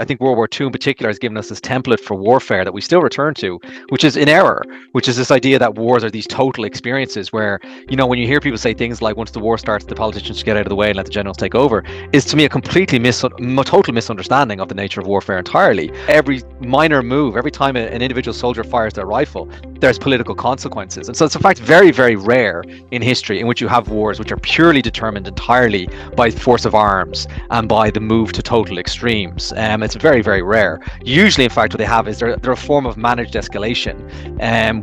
I think World War II in particular has given us this template for warfare that we still return to, which is in error, which is this idea that wars are these total experiences where, when you hear people say things like once the war starts, the politicians should get out of the way and let the generals take over, is to me a completely total misunderstanding of the nature of warfare entirely. Every minor move, every time an individual soldier fires their rifle, there's political consequences. And so it's in fact very, very rare in history in which you have wars which are purely determined entirely by force of arms and by the move to total extremes. It's very, very rare. Usually, in fact, what they have is they're a form of managed escalation,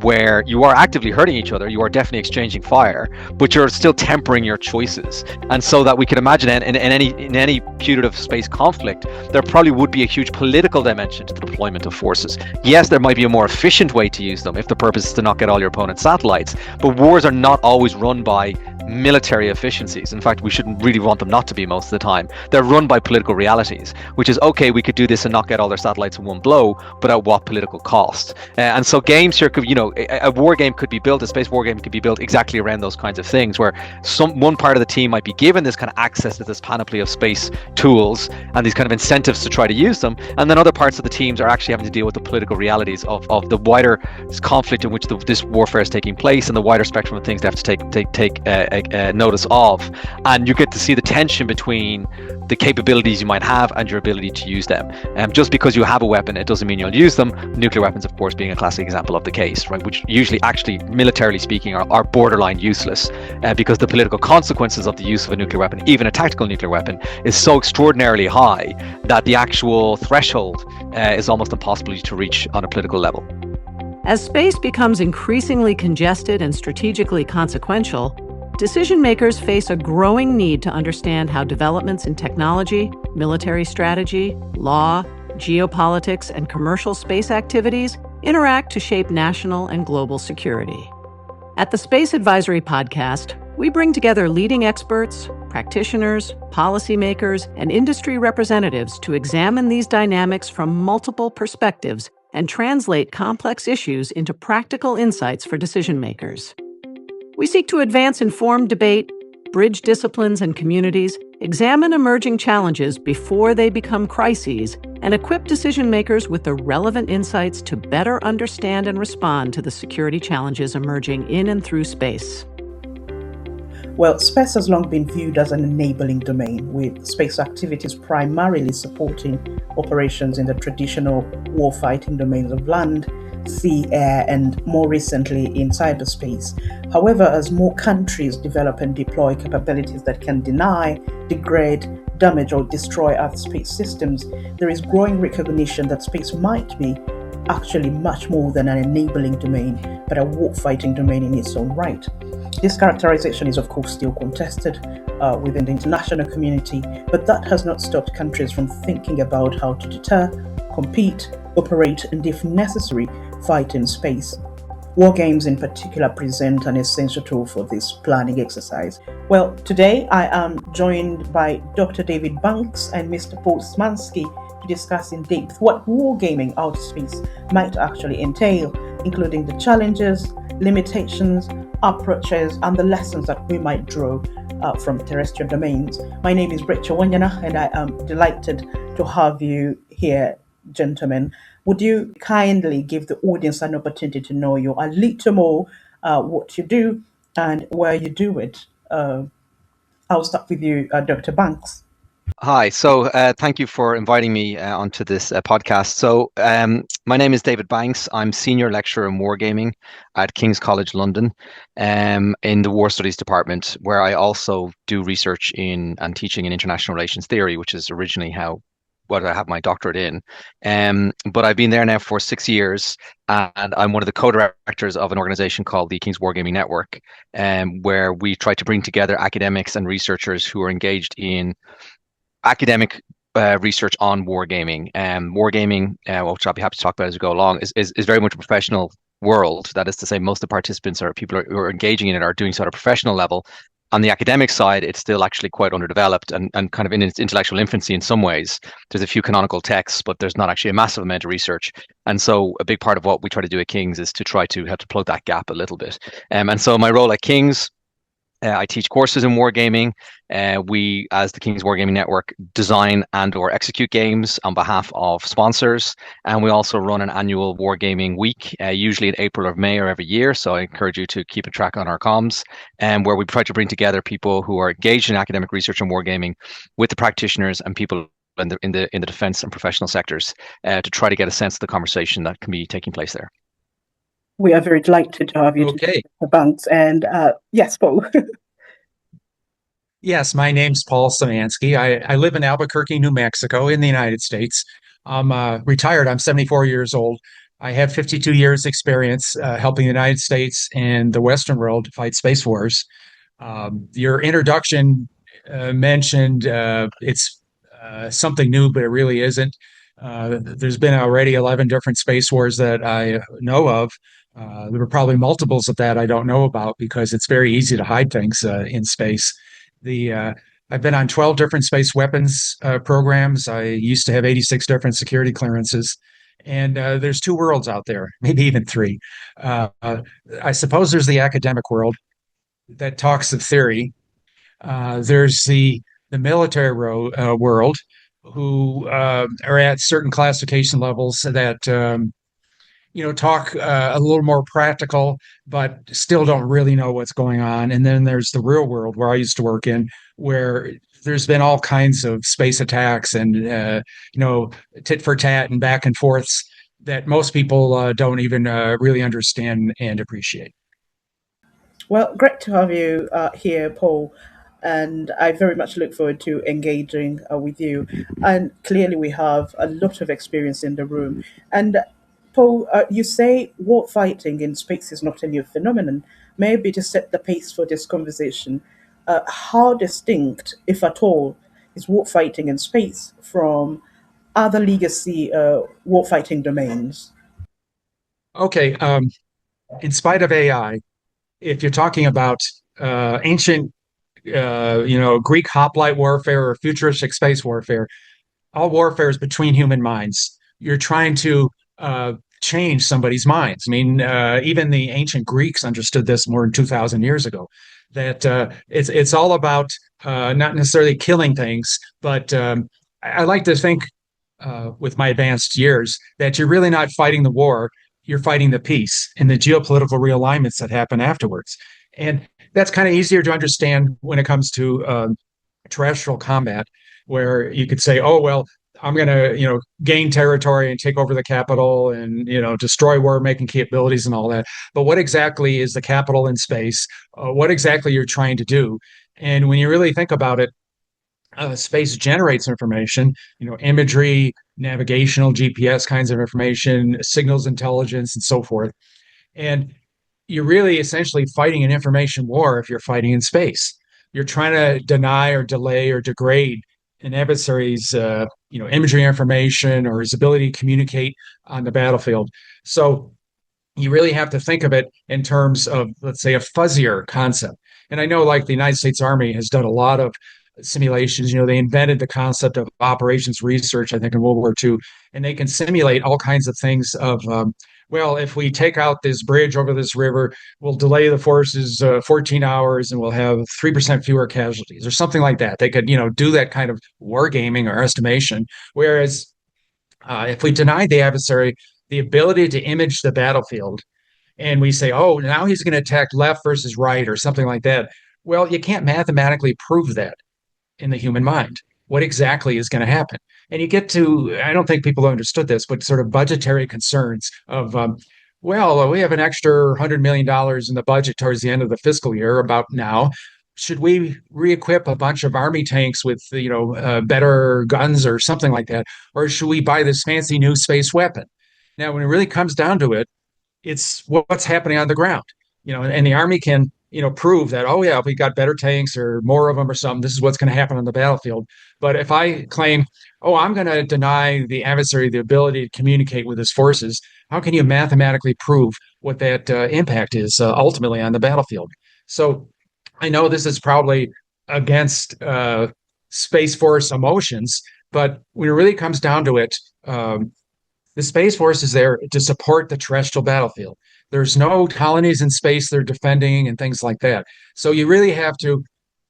where you are actively hurting each other, you are definitely exchanging fire, but you're still tempering your choices. And so that we can imagine in any putative space conflict, there probably would be a huge political dimension to the deployment of forces. Yes, there might be a more efficient way to use them if the purpose is to not get all your opponent's satellites, but wars are not always run by military efficiencies. In fact, we shouldn't really want them not to be most of the time. They're run by political realities, which is, okay, we could do this and not get all their satellites in one blow, but at what political cost? And so games here could, a war game could be built, a space war game could be built exactly around those kinds of things, where one part of the team might be given this kind of access to this panoply of space tools and these kind of incentives to try to use them, and then other parts of the teams are actually having to deal with the political realities of the wider conflict in which this warfare is taking place and the wider spectrum of things they have to take notice of. And you get to see the tension between the capabilities you might have and your ability to use them. Just because you have a weapon, it doesn't mean you'll use them. Nuclear weapons, of course, being a classic example of the case, right? Which usually, actually, militarily speaking, are borderline useless, because the political consequences of the use of a nuclear weapon, even a tactical nuclear weapon, is so extraordinarily high that the actual threshold is almost impossible to reach on a political level. As space becomes increasingly congested and strategically consequential, decision makers face a growing need to understand how developments in technology, military strategy, law, geopolitics, and commercial space activities interact to shape national and global security. At the Space Advisory Podcast, we bring together leading experts, practitioners, policymakers, and industry representatives to examine these dynamics from multiple perspectives and translate complex issues into practical insights for decision makers. We seek to advance informed debate, bridge disciplines and communities, examine emerging challenges before they become crises, and equip decision makers with the relevant insights to better understand and respond to the security challenges emerging in and through space. Well, space has long been viewed as an enabling domain, with space activities primarily supporting operations in the traditional warfighting domains of land, sea, air, and more recently in cyberspace. However, as more countries develop and deploy capabilities that can deny, degrade, damage, or destroy other space systems, there is growing recognition that space might be actually much more than an enabling domain, but a warfighting domain in its own right. This characterization is, of course, still contested within the international community, but that has not stopped countries from thinking about how to deter, compete, operate, and if necessary, fight in space. Wargames in particular present an essential tool for this planning exercise. Well, today I am joined by Dr. David Banks and Mr. Paul Szymanski to discuss in depth what wargaming out of space might actually entail, including the challenges, limitations, approaches, and the lessons that we might draw from terrestrial domains. My name is Racheal Wanyana, and I am delighted to have you here, gentlemen. Would you kindly give the audience an opportunity to know you a little more, what you do and where you do it? I'll start with you, Dr. Banks. Hi. So thank you for inviting me onto this podcast. So my name is David Banks. I'm Senior Lecturer in Wargaming at King's College London in the War Studies Department, where I also do research in and teaching in international relations theory, which is originally what I have my doctorate in. But I've been there now for 6 years, and I'm one of the co-directors of an organization called the King's Wargaming Network, where we try to bring together academics and researchers who are engaged in academic research on wargaming. Wargaming, which I'll be happy to talk about as we go along, is very much a professional world. That is to say, most of the participants or people who are engaging in it are doing so at a professional level. On the academic side, it's still actually quite underdeveloped and kind of in its intellectual infancy in some ways. There's a few canonical texts, but there's not actually a massive amount of research. And so a big part of what we try to do at King's is to try to help to plug that gap a little bit. And so my role at King's I teach courses in wargaming. We, as the King's Wargaming Network, design and or execute games on behalf of sponsors. And we also run an annual wargaming week, usually in April or May or every year. So I encourage you to keep a track on our comms, where we try to bring together people who are engaged in academic research and wargaming with the practitioners and people in the defense and professional sectors to try to get a sense of the conversation that can be taking place there. We are very delighted to have you Okay. to Banks. And yes, Paul. Yes, my name's Paul Szymanski. I live in Albuquerque, New Mexico, in the United States. I'm retired. I'm 74 years old. I have 52 years experience helping the United States and the Western world fight space wars. Your introduction mentioned it's something new, but it really isn't. There's been already 11 different space wars that I know of. There were probably multiples of that I don't know about because it's very easy to hide things in space. I've been on 12 different space weapons programs. I used to have 86 different security clearances. And there's two worlds out there, maybe even three. I suppose there's the academic world that talks of theory. There's the military world who are at certain classification levels that talk a little more practical, but still don't really know what's going on. And then there's the real world where I used to work in, where there's been all kinds of space attacks and tit for tat and back and forths that most people don't even really understand and appreciate. Well, great to have you here, Paul. And I very much look forward to engaging with you. And clearly, we have a lot of experience in the room. And Paul, you say war fighting in space is not a new phenomenon. Maybe to set the pace for this conversation, how distinct, if at all, is war fighting in space from other legacy war fighting domains? Okay. In spite of AI, if you're talking about ancient, Greek hoplite warfare or futuristic space warfare, all warfare is between human minds. You're trying to change somebody's minds. I mean, even the ancient Greeks understood this more than 2,000 years ago, that it's all about not necessarily killing things, but I like to think with my advanced years that you're really not fighting the war, you're fighting the peace and the geopolitical realignments that happen afterwards. And that's kind of easier to understand when it comes to terrestrial combat, where you could say, oh, well, I'm going to, gain territory and take over the capital and, destroy war-making capabilities and all that. But what exactly is the capital in space? What exactly you're trying to do? And when you really think about it, space generates information, imagery, navigational, GPS kinds of information, signals intelligence, and so forth. And you're really essentially fighting an information war if you're fighting in space. You're trying to deny or delay or degrade an adversary's imagery information or his ability to communicate on the battlefield. So you really have to think of it in terms of, let's say, a fuzzier concept. And I know, like, the United States Army has done a lot of simulations. They invented the concept of operations research, I think, in World War II, and they can simulate all kinds of things of, well, if we take out this bridge over this river, we'll delay the forces 14 hours and we'll have 3% fewer casualties or something like that. They could, do that kind of wargaming or estimation. Whereas if we deny the adversary the ability to image the battlefield and we say, oh, now he's going to attack left versus right or something like that, well, you can't mathematically prove that in the human mind. What exactly is going to happen? And you get to, I don't think people understood this, but sort of budgetary concerns of, well, we have an extra $100 million in the budget towards the end of the fiscal year about now. Should we re-equip a bunch of army tanks with, better guns or something like that? Or should we buy this fancy new space weapon? Now, when it really comes down to it, it's what's happening on the ground, and the army can, prove that, oh yeah, we got better tanks or more of them or something, this is what's going to happen on the battlefield. But if I claim, oh, I'm going to deny the adversary the ability to communicate with his forces, how can you mathematically prove what that impact is ultimately on the battlefield? So I know this is probably against Space Force emotions, but when it really comes down to it, The Space Force is there to support the terrestrial battlefield. There's no colonies in space they're defending and things like that. So you really have to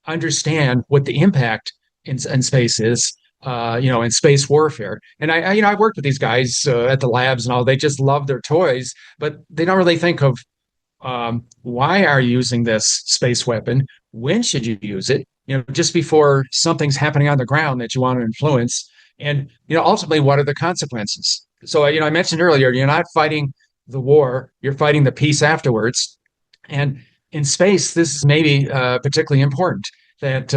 understand what the impact in space is, in space warfare. And I worked with these guys at the labs and all. They just love their toys, but they don't really think of why are you using this space weapon? When should you use it? Just before something's happening on the ground that you want to influence. And, ultimately, what are the consequences? So, I mentioned earlier, you're not fighting the war, you're fighting the peace afterwards. And in space, this is maybe particularly important that,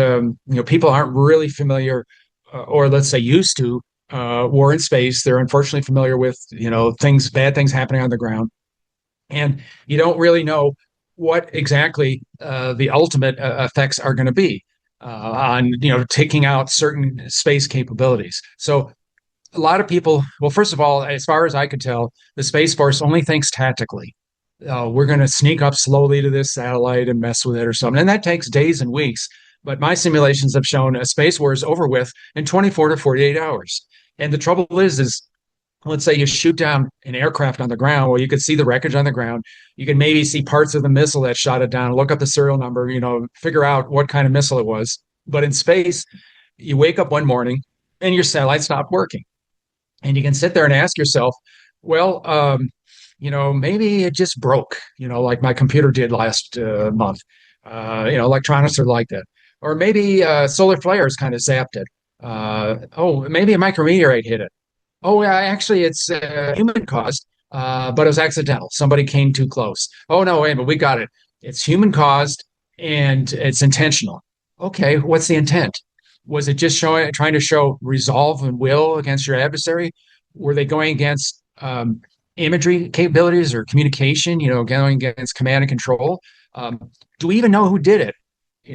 people aren't really familiar or let's say used to war in space. They're unfortunately familiar with, bad things happening on the ground. And you don't really know what exactly the ultimate effects are going to be on taking out certain space capabilities. So a lot of people, well, first of all, as far as I could tell, the Space Force only thinks tactically. We're going to sneak up slowly to this satellite and mess with it or something, and that takes days and weeks. But my simulations have shown a space war is over with in 24 to 48 hours. And the trouble is let's say you shoot down an aircraft on the ground. Well, you could see the wreckage on the ground. You can maybe see parts of the missile that shot it down, look up the serial number, figure out what kind of missile it was. But in space, you wake up one morning and your satellite stopped working. And you can sit there and ask yourself, well, maybe it just broke, like my computer did last month. Electronics are like that. Or maybe solar flares kind of zapped it. Maybe a micrometeorite hit it. Oh, yeah, actually, it's human caused, but it was accidental. Somebody came too close. Oh, no, wait, but we got it. It's human caused and it's intentional. Okay, what's the intent? Was it just trying to show resolve and will against your adversary? Were they going against imagery capabilities or communication, going against command and control? Do we even know who did it?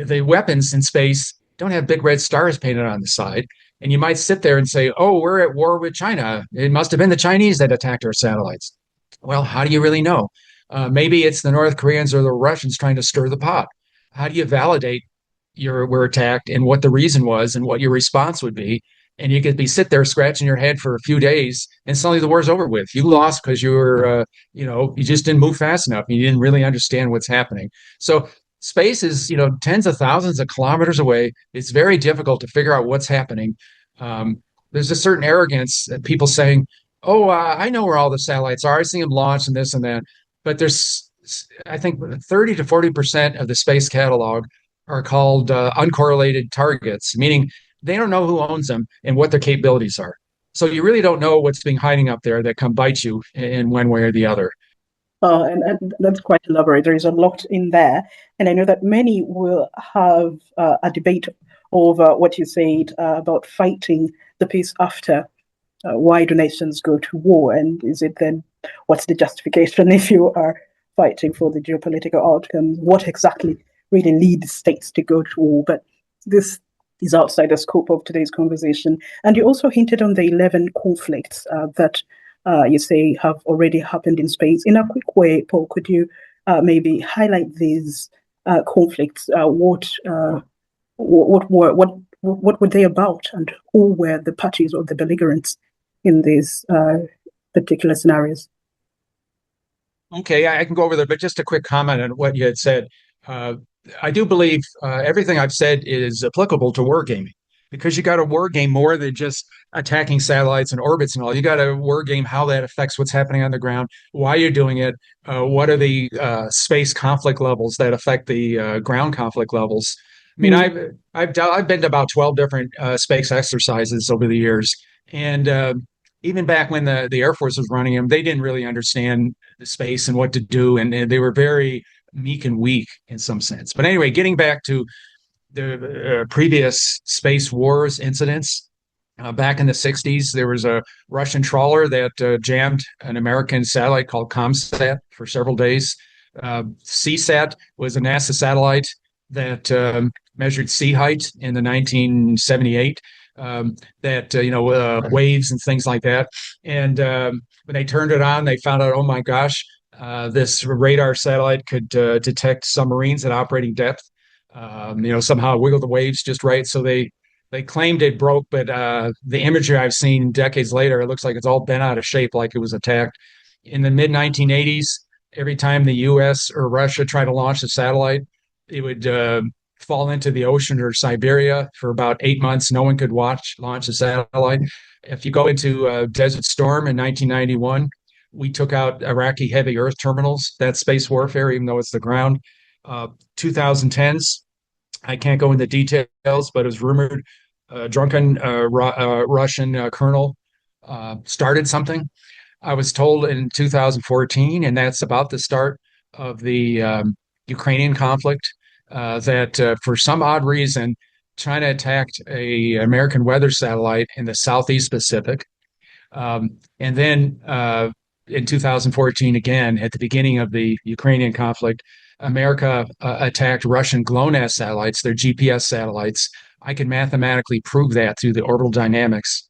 The weapons in space don't have big red stars painted on the side. And you might sit there and say, oh, we're at war with China. It must have been the Chinese that attacked our satellites. Well, how do you really know? Maybe it's the North Koreans or the Russians trying to stir the pot. How do you validate we're attacked and what the reason was and what your response would be? And you could sit there scratching your head for a few days and suddenly the war's over with. You lost because you were, you just didn't move fast enough. You didn't really understand what's happening. So space is, tens of thousands of kilometers away. It's very difficult to figure out what's happening. There's a certain arrogance that people saying, oh, I know where all the satellites are. I see them launched and this and that. But there's, I think, 30 to 40% of the space catalog are called uncorrelated targets, meaning they don't know who owns them and what their capabilities are. So you really don't know what's being hiding up there that can bite you in one way or the other. And that's quite elaborate. There is a lot in there. And I know that many will have a debate over what you said about fighting the peace after. Why do nations go to war? And is it then, what's the justification if you are fighting for the geopolitical outcome? What exactly really leads states to go to war? But this is outside the scope of today's conversation. And you also hinted on the 11 conflicts that you say have already happened in space. In a quick way, Paul, could you maybe highlight these conflicts? What were they about, and who were the parties or the belligerents in these particular scenarios? Okay, I can go over there, but just a quick comment on what you had said. I do believe everything I've said is applicable to wargaming, because you got to war game more than just attacking satellites and orbits and all. You got to war game how that affects what's happening on the ground, why you're doing it, what are the space conflict levels that affect the ground conflict levels. I mean, I've been to about 12 different space exercises over the years, and even back when the Air Force was running them, they didn't really understand the space and what to do, and they were very meek and weak in some sense. But anyway, getting back to the previous space wars incidents. Back in the 60s, there was a Russian trawler that jammed an American satellite called ComSat for several days. CSAT was a NASA satellite that measured sea height in the 1978, waves and things like that. And when they turned it on, they found out, oh my gosh, this radar satellite could detect submarines at operating depth. Somehow wiggle the waves just right. So they They claimed it broke, but the imagery I've seen decades later, it looks like it's all bent out of shape, like it was attacked. In the mid 1980s, every time the U.S. or Russia tried to launch a satellite, it would fall into the ocean or Siberia for about 8 months. No one could launch a satellite. If you go into Desert Storm in 1991, we took out Iraqi heavy earth terminals. That's space warfare, even though it's the ground. 2010s, I can't go into details, but it was rumored drunken Russian colonel started something. I was told in 2014, and that's about the start of the Ukrainian conflict, that for some odd reason, China attacked a American weather satellite in the Southeast Pacific. And then in 2014, again, at the beginning of the Ukrainian conflict, America attacked Russian GLONASS satellites, their GPS satellites. I can mathematically prove that through the orbital dynamics.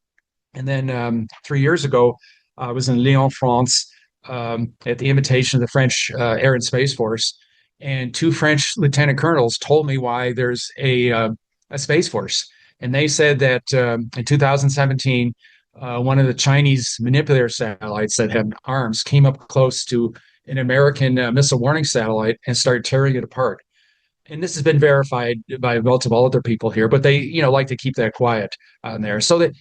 And then 3 years ago, I was in Lyon, France, at the invitation of the French Air and Space Force, and two French lieutenant colonels told me why there's a space force. And they said that in 2017, one of the Chinese manipulator satellites that had arms came up close to an American missile warning satellite and started tearing it apart. And this has been verified by multiple other people here, but they, like to keep that quiet on there. So that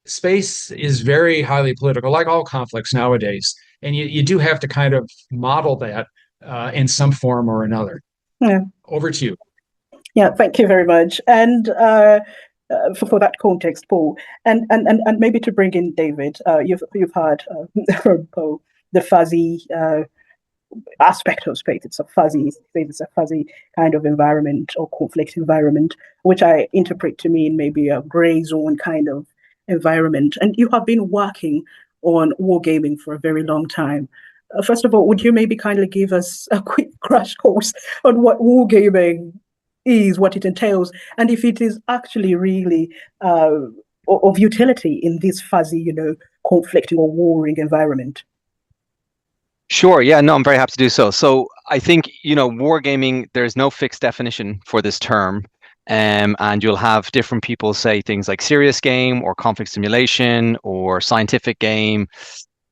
space is very highly political, like all conflicts nowadays. And you do have to kind of model that in some form or another. Yeah. Over to you. Yeah, thank you very much. And for that context, Paul, and maybe to bring in David, you've heard from Paul the fuzzy aspect of space. It's a fuzzy kind of environment or conflict environment, which I interpret to mean maybe a gray zone kind of environment. And you have been working on wargaming for a very long time. First of all, would you maybe kindly give us a quick crash course on what wargaming is, what it entails, and if it is actually really of utility in this fuzzy, conflicting or warring environment? Sure. Yeah, no, I'm very happy to do so. So I think, wargaming, there's no fixed definition for this term. And you'll have different people say things like serious game or conflict simulation or scientific game.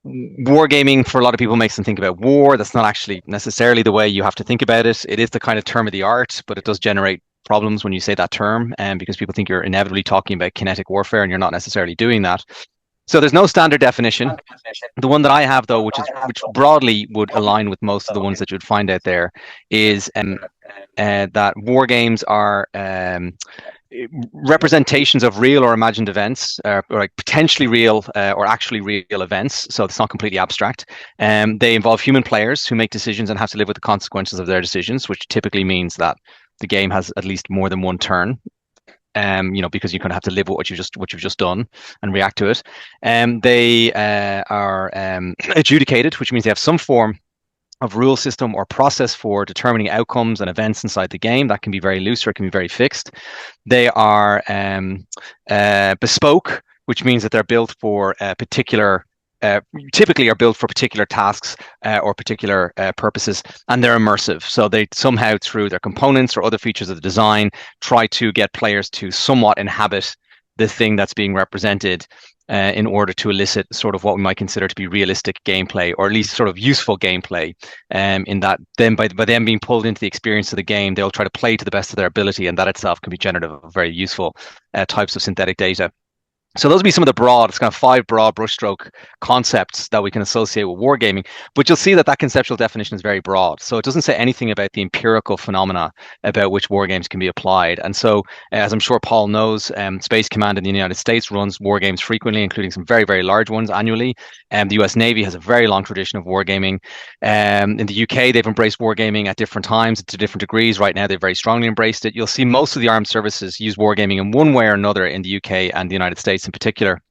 Wargaming, for a lot of people, makes them think about war. That's not actually necessarily the way you have to think about it. It is the kind of term of the art, but it does generate problems when you say that term, because people think you're inevitably talking about kinetic warfare, and you're not necessarily doing that. So there's no standard definition. The one that I have, though, which broadly would align with most of the ones that you'd find out there, is that war games are representations of real or imagined events, or like potentially real or actually real events. So it's not completely abstract. They involve human players who make decisions and have to live with the consequences of their decisions, which typically means that the game has at least more than one turn. Because you kind of have to live with what you've just done and react to it. They are adjudicated, which means they have some form of rule system or process for determining outcomes and events inside the game. That can be very loose or it can be very fixed. They are bespoke, which means that they're built for typically are built for particular tasks or particular purposes, and they're immersive. So they somehow, through their components or other features of the design, try to get players to somewhat inhabit the thing that's being represented in order to elicit sort of what we might consider to be realistic gameplay, or at least sort of useful gameplay. In that, then by them being pulled into the experience of the game, they'll try to play to the best of their ability, and that itself can be generative of very useful types of synthetic data. So those would be some of the it's kind of 5 broad brushstroke concepts that we can associate with wargaming. But you'll see that conceptual definition is very broad. So it doesn't say anything about the empirical phenomena about which wargames can be applied. And so, as I'm sure Paul knows, Space Command in the United States runs wargames frequently, including some very, very large ones annually. The US Navy has a very long tradition of wargaming. In the UK, they've embraced wargaming at different times to different degrees. Right now, they've very strongly embraced it. You'll see most of the armed services use wargaming in one way or another in the UK and the United States in particular,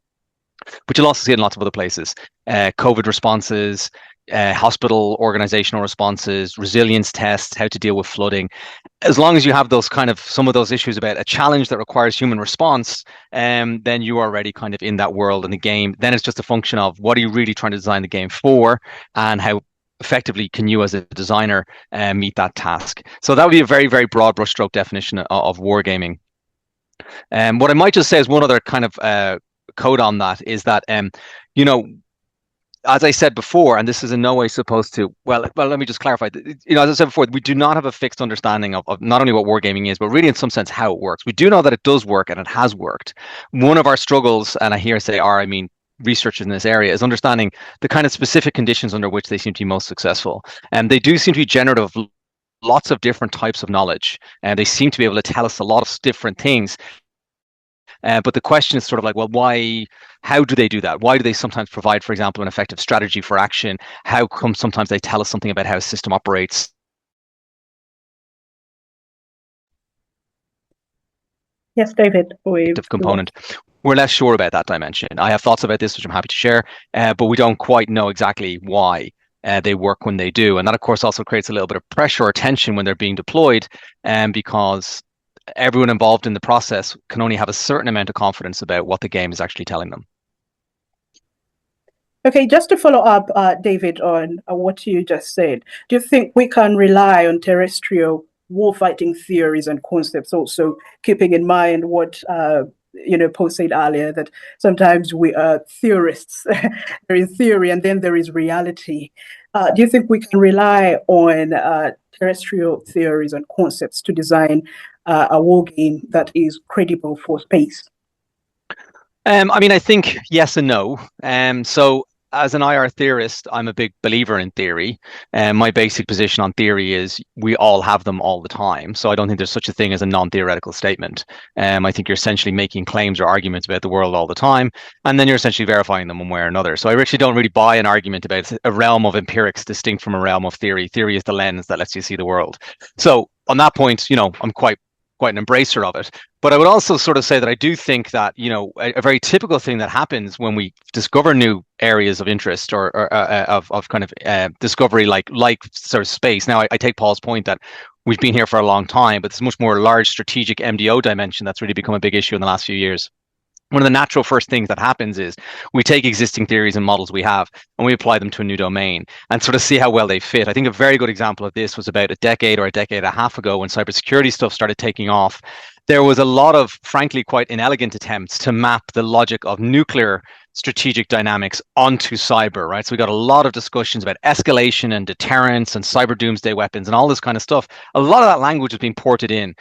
but you'll also see it in lots of other places. COVID responses, hospital organizational responses, resilience tests, how to deal with flooding. As long as you have those kind of some of those issues about a challenge that requires human response, then you are already kind of in that world in the game. Then it's just a function of what are you really trying to design the game for, and how effectively can you as a designer meet that task. So that would be a very, very broad brushstroke definition of wargaming. What I might just say is one other kind of code on that is that, you know, as I said before, and this is in no way supposed to, well, let me just clarify. You know, as I said before, we do not have a fixed understanding of not only what wargaming is, but really in some sense how it works. We do know that it does work and it has worked. One of our struggles, and I hear say I mean researchers in this area, is understanding the kind of specific conditions under which they seem to be most successful. And they do seem to be generative of lots of different types of knowledge, and they seem to be able to tell us a lot of different things. But the question is sort of like, well, why? How do they do that? Why do they sometimes provide, for example, an effective strategy for action? How come sometimes they tell us something about how a system operates? Yes, David. Component. We're less sure about that dimension. I have thoughts about this, which I'm happy to share, but we don't quite know exactly why they work when they do. And that, of course, also creates a little bit of pressure or tension when they're being deployed, because everyone involved in the process can only have a certain amount of confidence about what the game is actually telling them. Okay, just to follow up, David, on what you just said, do you think we can rely on terrestrial warfighting theories and concepts, also keeping in mind what Paul said earlier, that sometimes we are theorists. There is theory and then there is reality. Do you think we can rely on terrestrial theories and concepts to design a war game that is credible for space? I mean, I think yes and no. So as an IR theorist, I'm a big believer in theory. And my basic position on theory is we all have them all the time. So I don't think there's such a thing as a non-theoretical statement. I think you're essentially making claims or arguments about the world all the time, and then you're essentially verifying them one way or another. So I actually don't really buy an argument about a realm of empirics distinct from a realm of theory. Theory is the lens that lets you see the world. So on that point, I'm quite an embracer of it. But I would also sort of say that I do think that, a very typical thing that happens when we discover new areas of interest or of kind of discovery, like sort of space. Now, I take Paul's point that we've been here for a long time, but there's much more large strategic MDO dimension that's really become a big issue in the last few years. One of the natural first things that happens is we take existing theories and models we have and we apply them to a new domain and sort of see how well they fit. I think a very good example of this was about a decade or a decade and a half ago when cybersecurity stuff started taking off. There was a lot of, frankly, quite inelegant attempts to map the logic of nuclear strategic dynamics onto cyber, right? So we got a lot of discussions about escalation and deterrence and cyber doomsday weapons and all this kind of stuff. A lot of that language has been ported in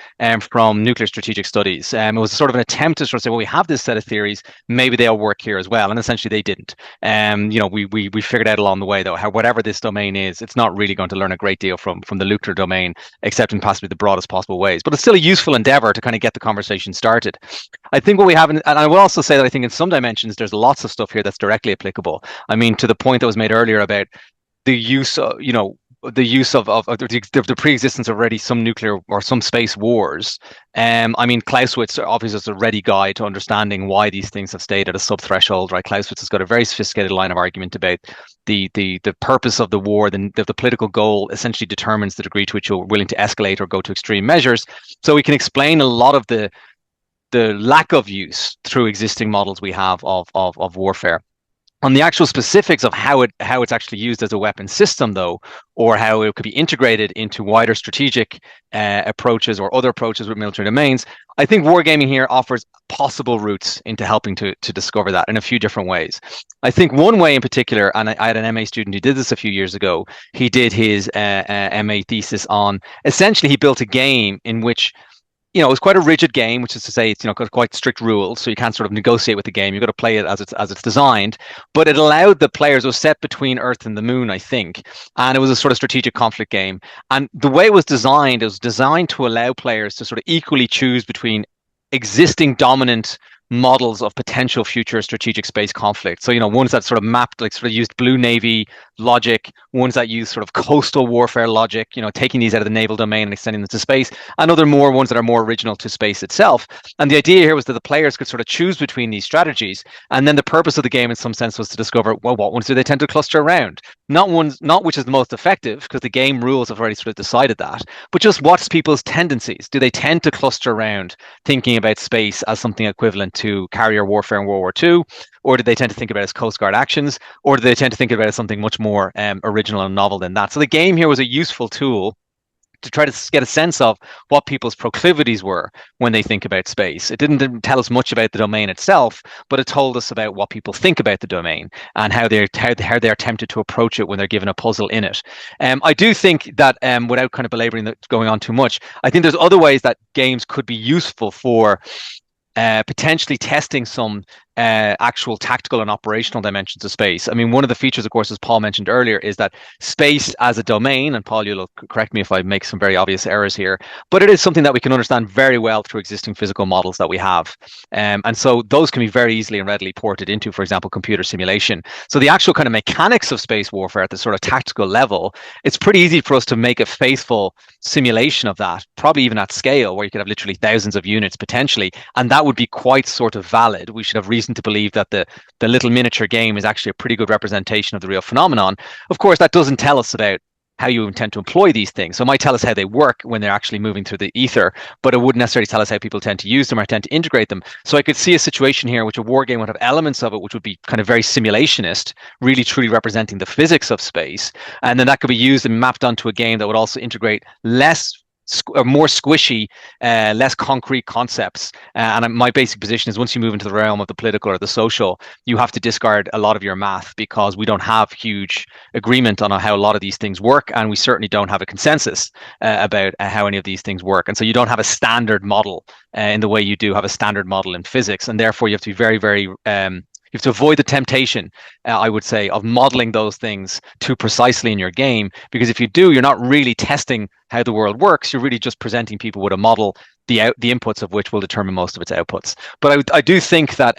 from nuclear strategic studies. It was sort of an attempt to sort of say, well, we have this set of theories, maybe they'll work here as well. And essentially they didn't. We figured out along the way, though, how whatever this domain is, it's not really going to learn a great deal from the nuclear domain, except in possibly the broadest possible ways. But it's still a useful endeavor to kind of get the conversation started. I think what we have, and I will also say that I think in some dimensions, there's lots of stuff here that's directly applicable. I mean, to the point that was made earlier about the use of, the pre-existence of already some nuclear or some space wars. I mean, Clausewitz obviously is a ready guide to understanding why these things have stayed at a sub-threshold, right? Clausewitz has got a very sophisticated line of argument about the purpose of the war, the political goal essentially determines the degree to which you're willing to escalate or go to extreme measures. So we can explain a lot of the lack of use through existing models we have of warfare. On the actual specifics of how it's actually used as a weapon system, though, or how it could be integrated into wider strategic approaches or other approaches with military domains, I think wargaming here offers possible routes into helping to discover that in a few different ways. I think one way in particular, and I had an MA student who did this a few years ago, he did his MA thesis on, essentially he built a game in which it was quite a rigid game, which is to say it's got quite strict rules, so you can't sort of negotiate with the game. You've got to play it as it's designed. But it allowed the players, it was set between Earth and the Moon, I think, and it was a sort of strategic conflict game. And the way it was designed to allow players to sort of equally choose between existing dominant models of potential future strategic space conflict. So, ones that sort of mapped, like sort of used blue navy logic, ones that use sort of coastal warfare logic, taking these out of the naval domain and extending them to space, and other ones that are more original to space itself. And the idea here was that the players could sort of choose between these strategies. And then the purpose of the game in some sense was to discover, well, what ones do they tend to cluster around? Not which is the most effective, because the game rules have already sort of decided that, but just what's people's tendencies? Do they tend to cluster around thinking about space as something equivalent to carrier warfare in World War II, or do they tend to think about it as Coast Guard actions, or do they tend to think about it as something much more original and novel than that? So the game here was a useful tool to try to get a sense of what people's proclivities were when they think about space. It didn't tell us much about the domain itself, but it told us about what people think about the domain and how they're tempted to approach it when they're given a puzzle in it. I do think that, without kind of belaboring that, going on too much, I think there's other ways that games could be useful for potentially testing some actual tactical and operational dimensions of space. I mean, one of the features, of course, as Paul mentioned earlier, is that space as a domain, and Paul, you'll correct me if I make some very obvious errors here, but it is something that we can understand very well through existing physical models that we have. And so those can be very easily and readily ported into, for example, computer simulation. So the actual kind of mechanics of space warfare at the sort of tactical level, it's pretty easy for us to make a faithful simulation of that, probably even at scale, where you could have literally thousands of units potentially, and that would be quite sort of valid. We should have reason to believe that the little miniature game is actually a pretty good representation of the real phenomenon. Of course, that doesn't tell us about how you intend to employ these things. So it might tell us how they work when they're actually moving through the ether, but it wouldn't necessarily tell us how people tend to use them or tend to integrate them. So I could see a situation here in which a war game would have elements of it which would be kind of very simulationist, really truly representing the physics of space. And then that could be used and mapped onto a game that would also integrate more squishy, less concrete concepts. And my basic position is once you move into the realm of the political or the social, you have to discard a lot of your math because we don't have huge agreement on how a lot of these things work. And we certainly don't have a consensus about how any of these things work. And so you don't have a standard model in the way you do have a standard model in physics. And therefore you have to be very, very you have to avoid the temptation, I would say, of modeling those things too precisely in your game, because if you do, you're not really testing how the world works. You're really just presenting people with a model, the inputs of which will determine most of its outputs. But I do think that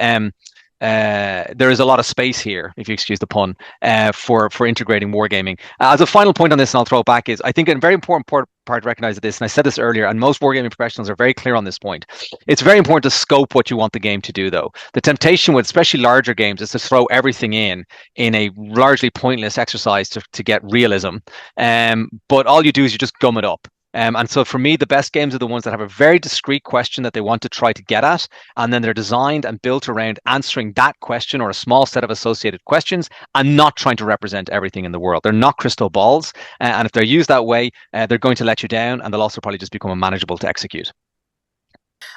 there is a lot of space here, if you excuse the pun, for integrating wargaming. As a final point on this, and I'll throw it back, is I think a very important part to recognize this, and I said this earlier, and most wargaming professionals are very clear on this point. It's very important to scope what you want the game to do, though. The temptation with especially larger games is to throw everything in a largely pointless exercise to get realism. But all you do is you just gum it up. And so for me, the best games are the ones that have a very discrete question that they want to try to get at, and then they're designed and built around answering that question or a small set of associated questions and not trying to represent everything in the world. They're not crystal balls. And if they're used that way, they're going to let you down, and they'll also probably just become unmanageable to execute.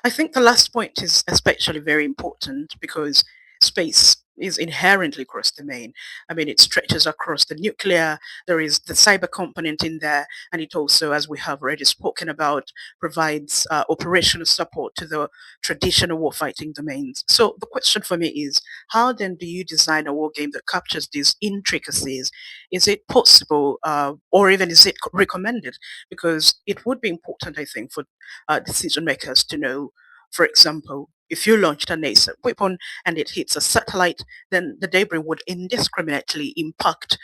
I think the last point is especially very important because space is inherently cross-domain. I mean, it stretches across the nuclear, there is the cyber component in there, and it also, as we have already spoken about, provides operational support to the traditional warfighting domains. So the question for me is, how then do you design a war game that captures these intricacies? Is it possible, or even is it recommended? Because it would be important, I think, for decision makers to know, for example, if you launched a nascent weapon and it hits a satellite, then the debris would indiscriminately impact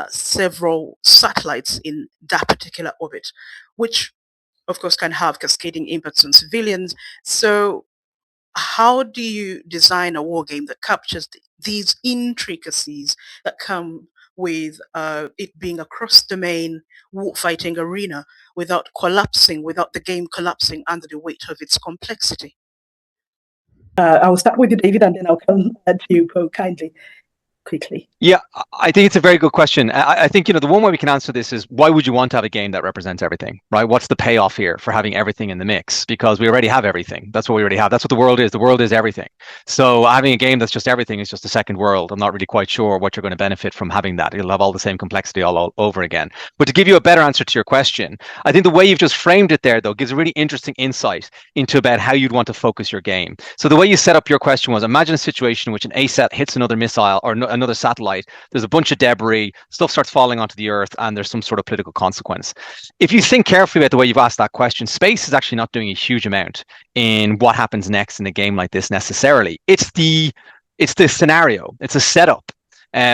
several satellites in that particular orbit, which of course can have cascading impacts on civilians. So how do you design a war game that captures these intricacies that come with it being a cross-domain warfighting arena without the game collapsing under the weight of its complexity? I will start with you, David, and then I'll come to you, Paul, kindly, quickly. Yeah, I think it's a very good question. I think, the one way we can answer this is, why would you want to have a game that represents everything, right? What's the payoff here for having everything in the mix? Because we already have everything. That's what we already have. That's what the world is. The world is everything. So having a game that's just everything is just a second world. I'm not really quite sure what you're going to benefit from having that. You'll have all the same complexity all over again. But to give you a better answer to your question, I think the way you've just framed it there, though, gives a really interesting insight into about how you'd want to focus your game. So the way you set up your question was, imagine a situation in which an ASAT hits another missile or another satellite. There's a bunch of debris, stuff starts falling onto the earth, and there's some sort of political consequence. If you think carefully about the way you've asked that question, space is actually not doing a huge amount in what happens next in a game like this necessarily. It's the scenario. It's a setup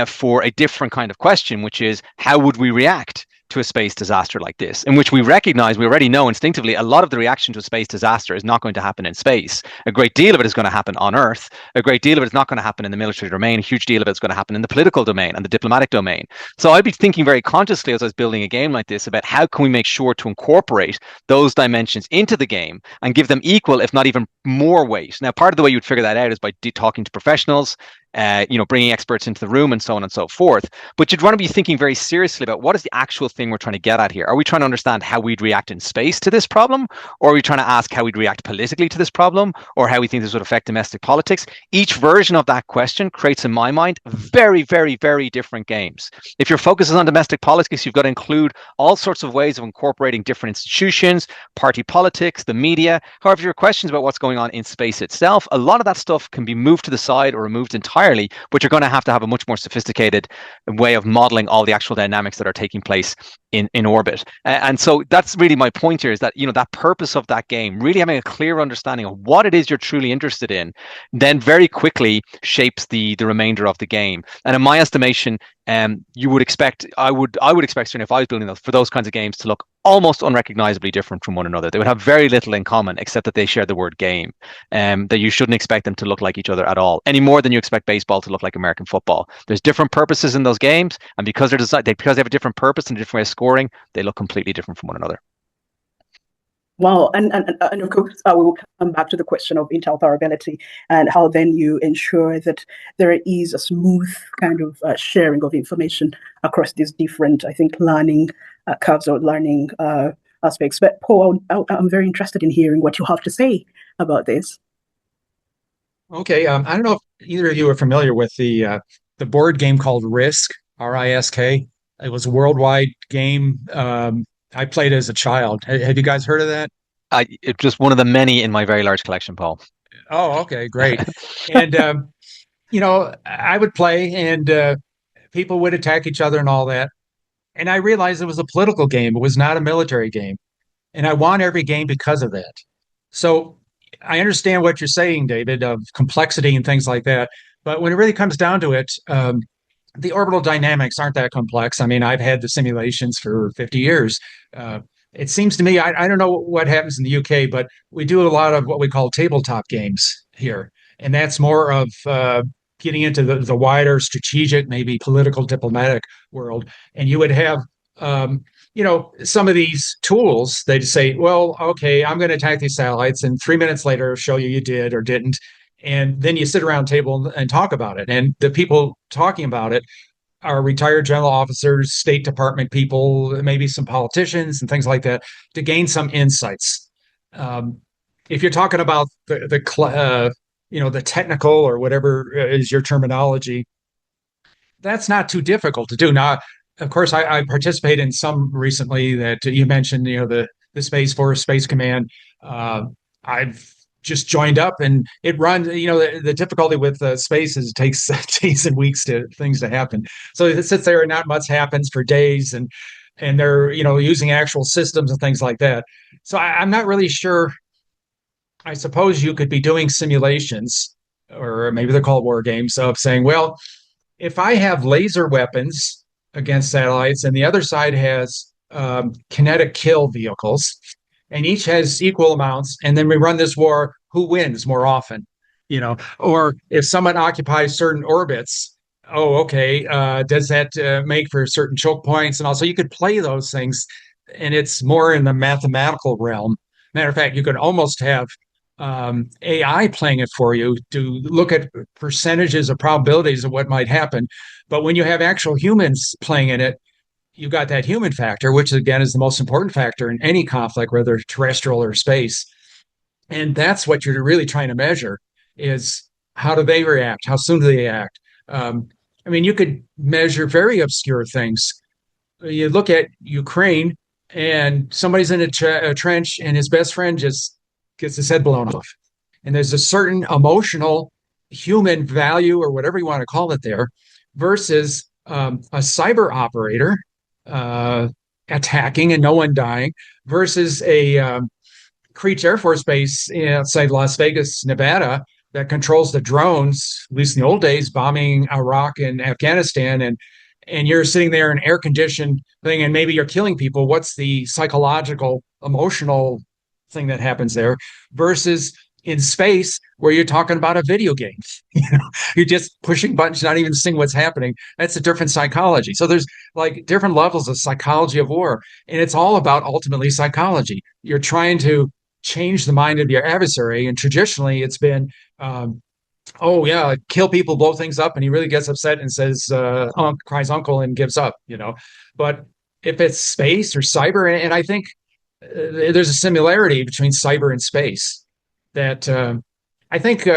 for a different kind of question, which is, how would we react to a space disaster like this, in which we already know instinctively a lot of the reaction to a space disaster is not going to happen in space. A great deal of it is going to happen on Earth. A great deal of it is not going to happen in the military domain. A huge deal of it is going to happen in the political domain and the diplomatic domain. So I'd be thinking very consciously as I was building a game like this about how can we make sure to incorporate those dimensions into the game and give them equal, if not even more weight. Now, part of the way you'd figure that out is by talking to professionals, bringing experts into the room and so on and so forth. But you'd want to be thinking very seriously about what is the actual thing we're trying to get at here. Are we trying to understand how we'd react in space to this problem? Or are we trying to ask how we'd react politically to this problem? Or how we think this would affect domestic politics? Each version of that question creates, in my mind, very, very, very different games. If your focus is on domestic politics, you've got to include all sorts of ways of incorporating different institutions, party politics, the media. However, your questions about what's going on in space itself, a lot of that stuff can be moved to the side or removed entirely, but you're going to have a much more sophisticated way of modeling all the actual dynamics that are taking place in orbit. And so that's really my point here, is that, that purpose of that game, really having a clear understanding of what it is you're truly interested in, then very quickly shapes the remainder of the game. And in my estimation, you would expect, I would expect, certainly if I was building those, for those kinds of games to look almost unrecognizably different from one another. They would have very little in common, except that they share the word game. That you shouldn't expect them to look like each other at all, any more than you expect baseball to look like American football. There's different purposes in those games, and because because they have a different purpose and a different way of scoring, they look completely different from one another. Wow, and of course, we will come back to the question of interoperability and how then you ensure that there is a smooth kind of sharing of information across these different, I think, learning curves or learning aspects. But Paul, I'm very interested in hearing what you have to say about this. Okay, I don't know if either of you are familiar with the board game called Risk, R-I-S-K. It was a worldwide game. I played as a child. Have you guys heard of that? It's just one of the many in my very large collection, Paul. Oh, okay, great. And, I would play and people would attack each other and all that. And I realized it was a political game. It was not a military game. And I won every game because of that. So I understand what you're saying, David, of complexity and things like that. But when it really comes down to it, the orbital dynamics aren't that complex. I mean, I've had the simulations for 50 years. It seems to me, I don't know what happens in the UK, but we do a lot of what we call tabletop games here. And that's more of getting into the wider strategic, maybe political, diplomatic world. And you would have, some of these tools, they'd say, well, okay, I'm going to attack these satellites. And 3 minutes later, show you did or didn't. And then you sit around table and talk about it. And the people talking about it are retired general officers, State Department people, maybe some politicians and things like that, to gain some insights. If you're talking about the technical or whatever is your terminology, that's not too difficult to do. Now, of course, I participate in some recently that you mentioned, the Space Force, Space Command. I've just joined up and it runs, the difficulty with space is it takes days and weeks to things to happen. So it sits there and not much happens for days and they're, using actual systems and things like that. So I'm not really sure. I suppose you could be doing simulations, or maybe they're called war games, of saying, well, if I have laser weapons against satellites and the other side has kinetic kill vehicles, and each has equal amounts, and then we run this war, who wins more often? Or if someone occupies certain orbits, does that make for certain choke points? And also you could play those things, and it's more in the mathematical realm. Matter of fact, you could almost have AI playing it for you to look at percentages of probabilities of what might happen. But when you have actual humans playing in it, you got that human factor, which again is the most important factor in any conflict, whether terrestrial or space. And that's what you're really trying to measure, is how do they react? How soon do they act? You could measure very obscure things. You look at Ukraine and somebody's in a trench and his best friend just gets his head blown off. And there's a certain emotional human value or whatever you want to call it there versus a cyber operator attacking and no one dying versus a Creech Air Force Base outside Las Vegas, Nevada, that controls the drones, at least in the old days, bombing Iraq and Afghanistan. And you're sitting there in air-conditioned thing, and maybe you're killing people. What's the psychological, emotional thing that happens there versus in space where you're talking about a video game? You're just pushing buttons, not even seeing what's happening. That's a different psychology. So there's like different levels of psychology of war, and it's all about ultimately psychology. You're trying to change the mind of your adversary, and traditionally it's been oh yeah, kill people, blow things up, and he really gets upset and says, cries uncle and gives up, But if it's space or cyber, and I think there's a similarity between cyber and space that I think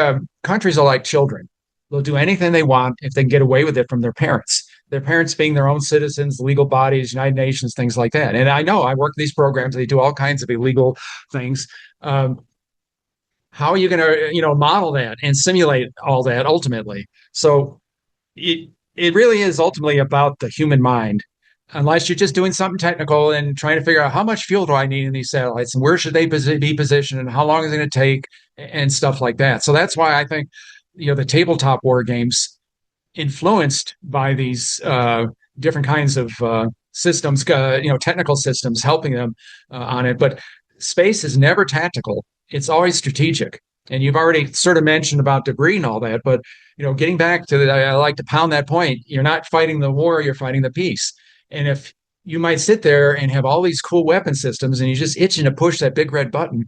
countries are like children. They'll do anything they want if they can get away with it from their parents. Their parents being their own citizens, legal bodies, United Nations, things like that. And I know I work these programs; they do all kinds of illegal things. How are you going to, model that and simulate all that ultimately? So it really is ultimately about the human mind, unless you're just doing something technical and trying to figure out how much fuel do I need in these satellites and where should they be positioned and how long is it going to take and stuff like that. So that's why I think, the tabletop war games influenced by these different kinds of systems, technical systems helping them on it. But space is never tactical. It's always strategic. And you've already sort of mentioned about debris and all that, but getting back to that, I like to pound that point. You're not fighting the war, you're fighting the peace. And if you might sit there and have all these cool weapon systems and you're just itching to push that big red button,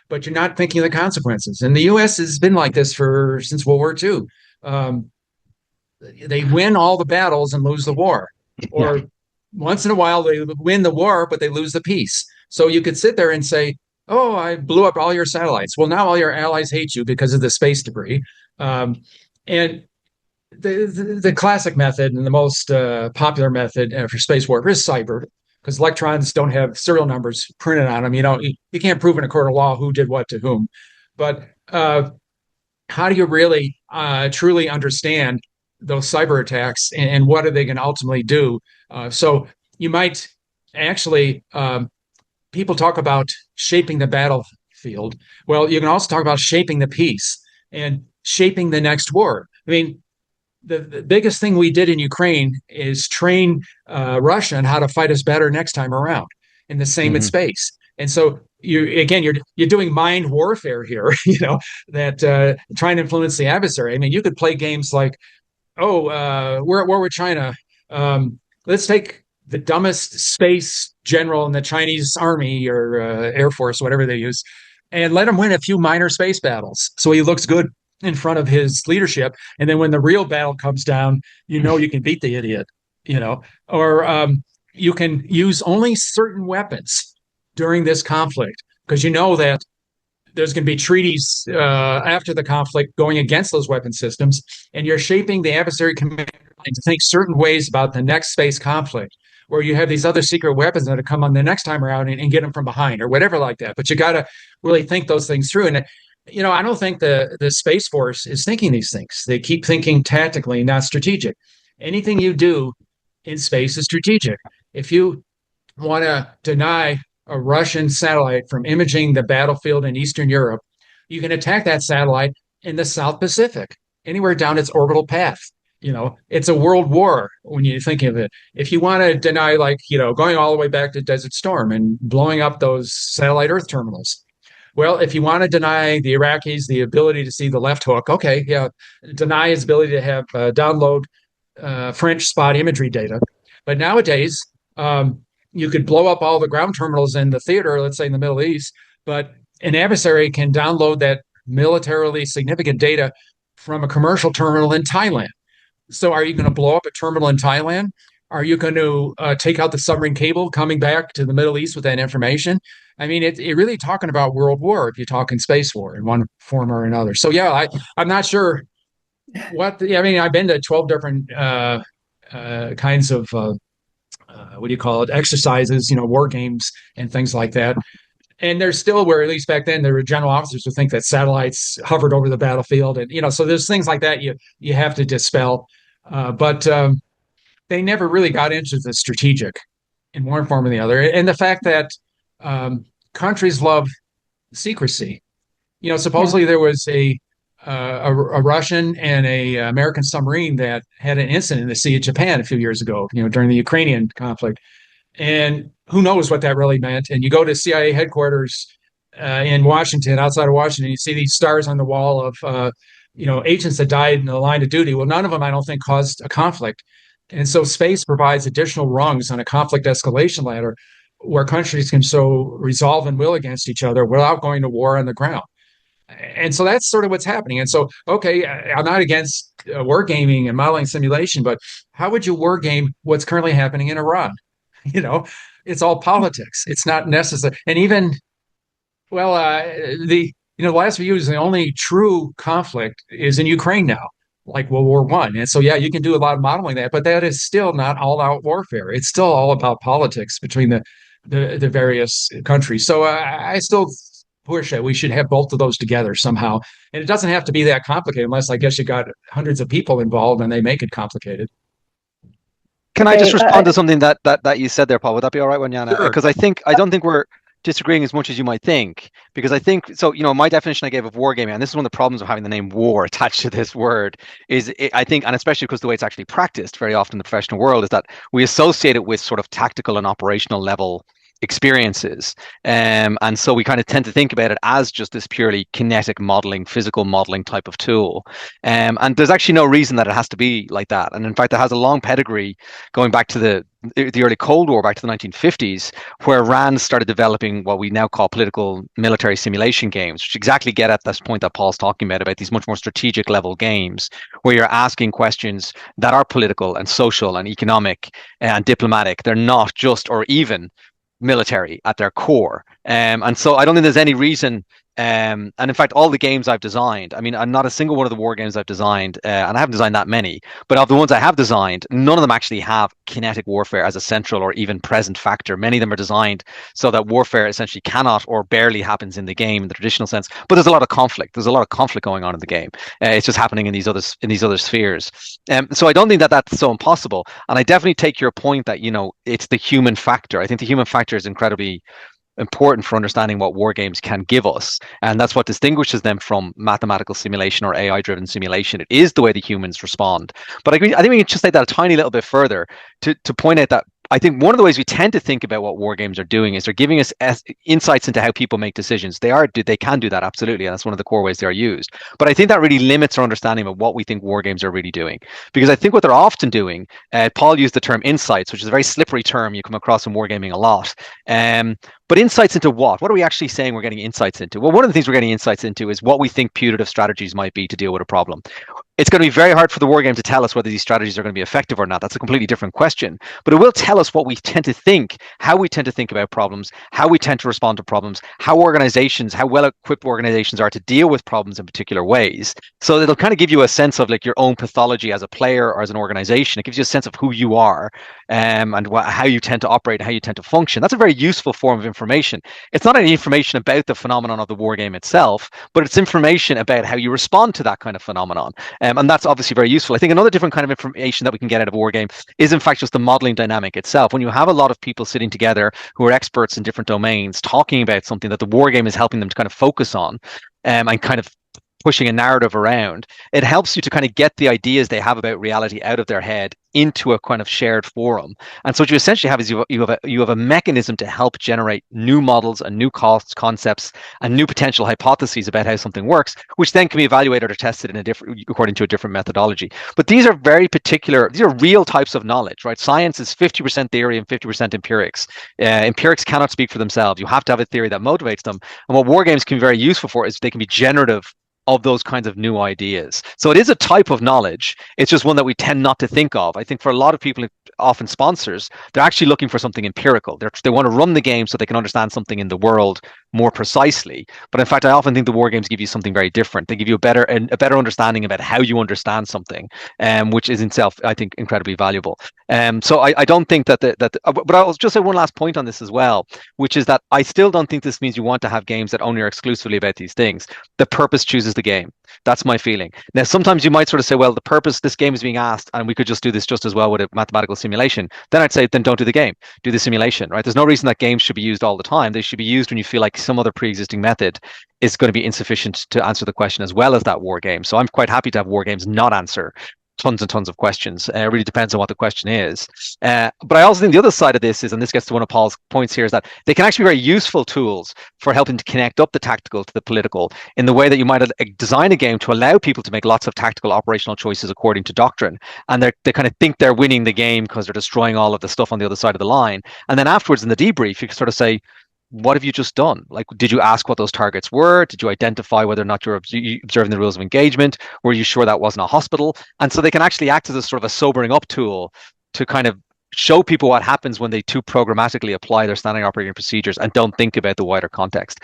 but you're not thinking of the consequences. And the U.S. has been like this since World War II. They win all the battles and lose the war. Or once in a while, they win the war, but they lose the peace. So you could sit there and say, oh, I blew up all your satellites. Well, now all your allies hate you because of the space debris. And the classic method and the most popular method for space warfare is cyber, because electrons don't have serial numbers printed on them. You can't prove in a court of law who did what to whom. But how do you really truly understand those cyber attacks and what are they going to ultimately do? So you might actually people talk about shaping the battlefield. Well, you can also talk about shaping the peace and shaping the next war. I mean, the biggest thing we did in Ukraine is train Russia on how to fight us better next time around, and the same in space. And so you're doing mind warfare here, that trying to influence the adversary. I mean, you could play games like, we're at war with China. Let's take the dumbest space general in the Chinese army or Air Force, whatever they use, and let him win a few minor space battles. So he looks good in front of his leadership. And then when the real battle comes down, you can beat the idiot, or you can use only certain weapons during this conflict, because you know that there's going to be treaties after the conflict going against those weapon systems. And you're shaping the adversary commander to think certain ways about the next space conflict, where you have these other secret weapons that come on the next time around and get them from behind or whatever like that. But you got to really think those things through. And, I don't think the Space Force is thinking these things. They keep thinking tactically, not strategic. Anything you do in space is strategic. If you want to deny a Russian satellite from imaging the battlefield in Eastern Europe, you can attack that satellite in the South Pacific, anywhere down its orbital path. It's a world war when you think of it. If you want to deny, going all the way back to Desert Storm and blowing up those satellite Earth terminals. Well, if you want to deny the Iraqis the ability to see the left hook, deny his ability to have download French spot imagery data. But nowadays, you could blow up all the ground terminals in the theater, let's say in the Middle East, but an adversary can download that militarily significant data from a commercial terminal in Thailand. So are you going to blow up a terminal in Thailand? Are you going to take out the submarine cable coming back to the Middle East with that information? I mean, it really talking about world war if you're talking space war in one form or another. So, I'm not sure I've been to 12 different kinds of, exercises, war games and things like that. And there's still where, at least back then, there were general officers who think that satellites hovered over the battlefield. And, so there's things like that you have to dispel. But they never really got into the strategic in one form or the other. And the fact that countries love secrecy. Supposedly there was a Russian and a American submarine that had an incident in the Sea of Japan a few years ago, during the Ukrainian conflict. And who knows what that really meant. And you go to CIA headquarters in Washington, outside of Washington, you see these stars on the wall of, agents that died in the line of duty. Well, none of them, I don't think, caused a conflict. And so space provides additional rungs on a conflict escalation ladder where countries can show resolve and will against each other without going to war on the ground. And so that's sort of what's happening. And so, okay, I'm not against wargaming and modeling simulation, but how would you wargame what's currently happening in Iran? You know, it's all politics. It's not necessary. And even, well, the last few years, the only true conflict is in Ukraine now, like World War One. And so, yeah, you can do a lot of modeling that, but that is still not all out warfare. It's still all about politics between the various countries. So I still push that we should have both of those together somehow. And it doesn't have to be that complicated, unless I guess you got hundreds of people involved and they make it complicated. Can I just respond to something that you said there, Paul? Would that be all right, Wanyana? Sure. Because I don't think we're disagreeing as much as you might think. Because I think so. My definition I gave of wargaming, and this is one of the problems of having the name war attached to this word, I think, and especially because the way it's actually practiced very often in the professional world, is that we associate it with sort of tactical and operational level experiences. And so we kind of tend to think about it as just this purely kinetic modeling, physical modeling type of tool. And there's actually no reason that it has to be like that. And in fact, it has a long pedigree going back to the early Cold War, back to the 1950s, where RAND started developing what we now call political military simulation games, which exactly get at this point that Paul's talking about these much more strategic level games, where you're asking questions that are political and social and economic and diplomatic. They're not just or even military at their core. And so I don't think there's any reason. And in fact, all the games I've designed, I mean, not a single one of the war games I've designed, and I haven't designed that many, but of the ones I have designed, none of them actually have kinetic warfare as a central or even present factor. Many of them are designed so that warfare essentially cannot or barely happens in the game in the traditional sense. But there's a lot of conflict. There's a lot of conflict going on in the game. It's just happening in these other spheres. So I don't think that that's so impossible. And I definitely take your point that it's the human factor. I think the human factor is incredibly important for understanding what war games can give us, and that's what distinguishes them from mathematical simulation or AI-driven simulation. It is the way the humans respond. But I think we can just take that a tiny little bit further to point out that I think one of the ways we tend to think about what war games are doing is they're giving us insights into how people make decisions. They can do that, absolutely, and that's one of the core ways they are used. But I think that really limits our understanding of what we think war games are really doing. Because I think what they're often doing, Paul used the term insights, which is a very slippery term you come across in wargaming a lot. But insights into what? What are we actually saying we're getting insights into? Well, one of the things we're getting insights into is what we think putative strategies might be to deal with a problem. It's going to be very hard for the war game to tell us whether these strategies are going to be effective or not. That's a completely different question. But it will tell us what we tend to think, how we tend to think about problems, how we tend to respond to problems, how well-equipped organizations are to deal with problems in particular ways. So it'll kind of give you a sense of like your own pathology as a player or as an organization. It gives you a sense of who you are and how you tend to operate, how you tend to function. That's a very useful form of information. It's not any information about the phenomenon of the war game itself, but it's information about how you respond to that kind of phenomenon. And that's obviously very useful. I think another different kind of information that we can get out of a war game is, in fact, just the modeling dynamic itself. When you have a lot of people sitting together who are experts in different domains talking about something that the war game is helping them to kind of focus on and kind of pushing a narrative around, it helps you to kind of get the ideas they have about reality out of their head into a kind of shared forum. And so what you essentially have is you have a mechanism to help generate new models and new concepts and new potential hypotheses about how something works, which then can be evaluated or tested according to a different methodology. But these are very particular, these are real types of knowledge, right? Science is 50% theory and 50% empirics. Empirics cannot speak for themselves. You have to have a theory that motivates them. And what war games can be very useful for is they can be generative of those kinds of new ideas. So it is a type of knowledge. It's just one that we tend not to think of. I think for a lot of people, often sponsors, they're actually looking for something empirical. They want to run the game so they can understand something in the world more precisely. But in fact, I often think the war games give you something very different. They give you a better understanding about how you understand something, which is in itself, I think, incredibly valuable. So I don't think but I'll just say one last point on this as well, which is that I still don't think this means you want to have games that only are exclusively about these things. The purpose chooses the game. That's my feeling. Now, sometimes you might sort of say, well, the purpose, this game is being asked, and we could just do this just as well with a mathematical simulation. Then I'd say, then don't do the game, do the simulation, right? There's no reason that games should be used all the time. They should be used when you feel like some other pre-existing method is going to be insufficient to answer the question as well as that war game. So I'm quite happy to have war games not answer tons and tons of questions. It really depends on what the question is. But I also think the other side of this is, and this gets to one of Paul's points here, is that they can actually be very useful tools for helping to connect up the tactical to the political in the way that you might design a game to allow people to make lots of tactical operational choices according to doctrine. And they kind of think they're winning the game because they're destroying all of the stuff on the other side of the line. And then afterwards in the debrief, you can sort of say, what have you just done? Like, did you ask what those targets were? Did you identify whether or not you're observing the rules of engagement? Were you sure that wasn't a hospital? And so they can actually act as a sort of a sobering up tool to kind of show people what happens when they too programmatically apply their standard operating procedures and don't think about the wider context.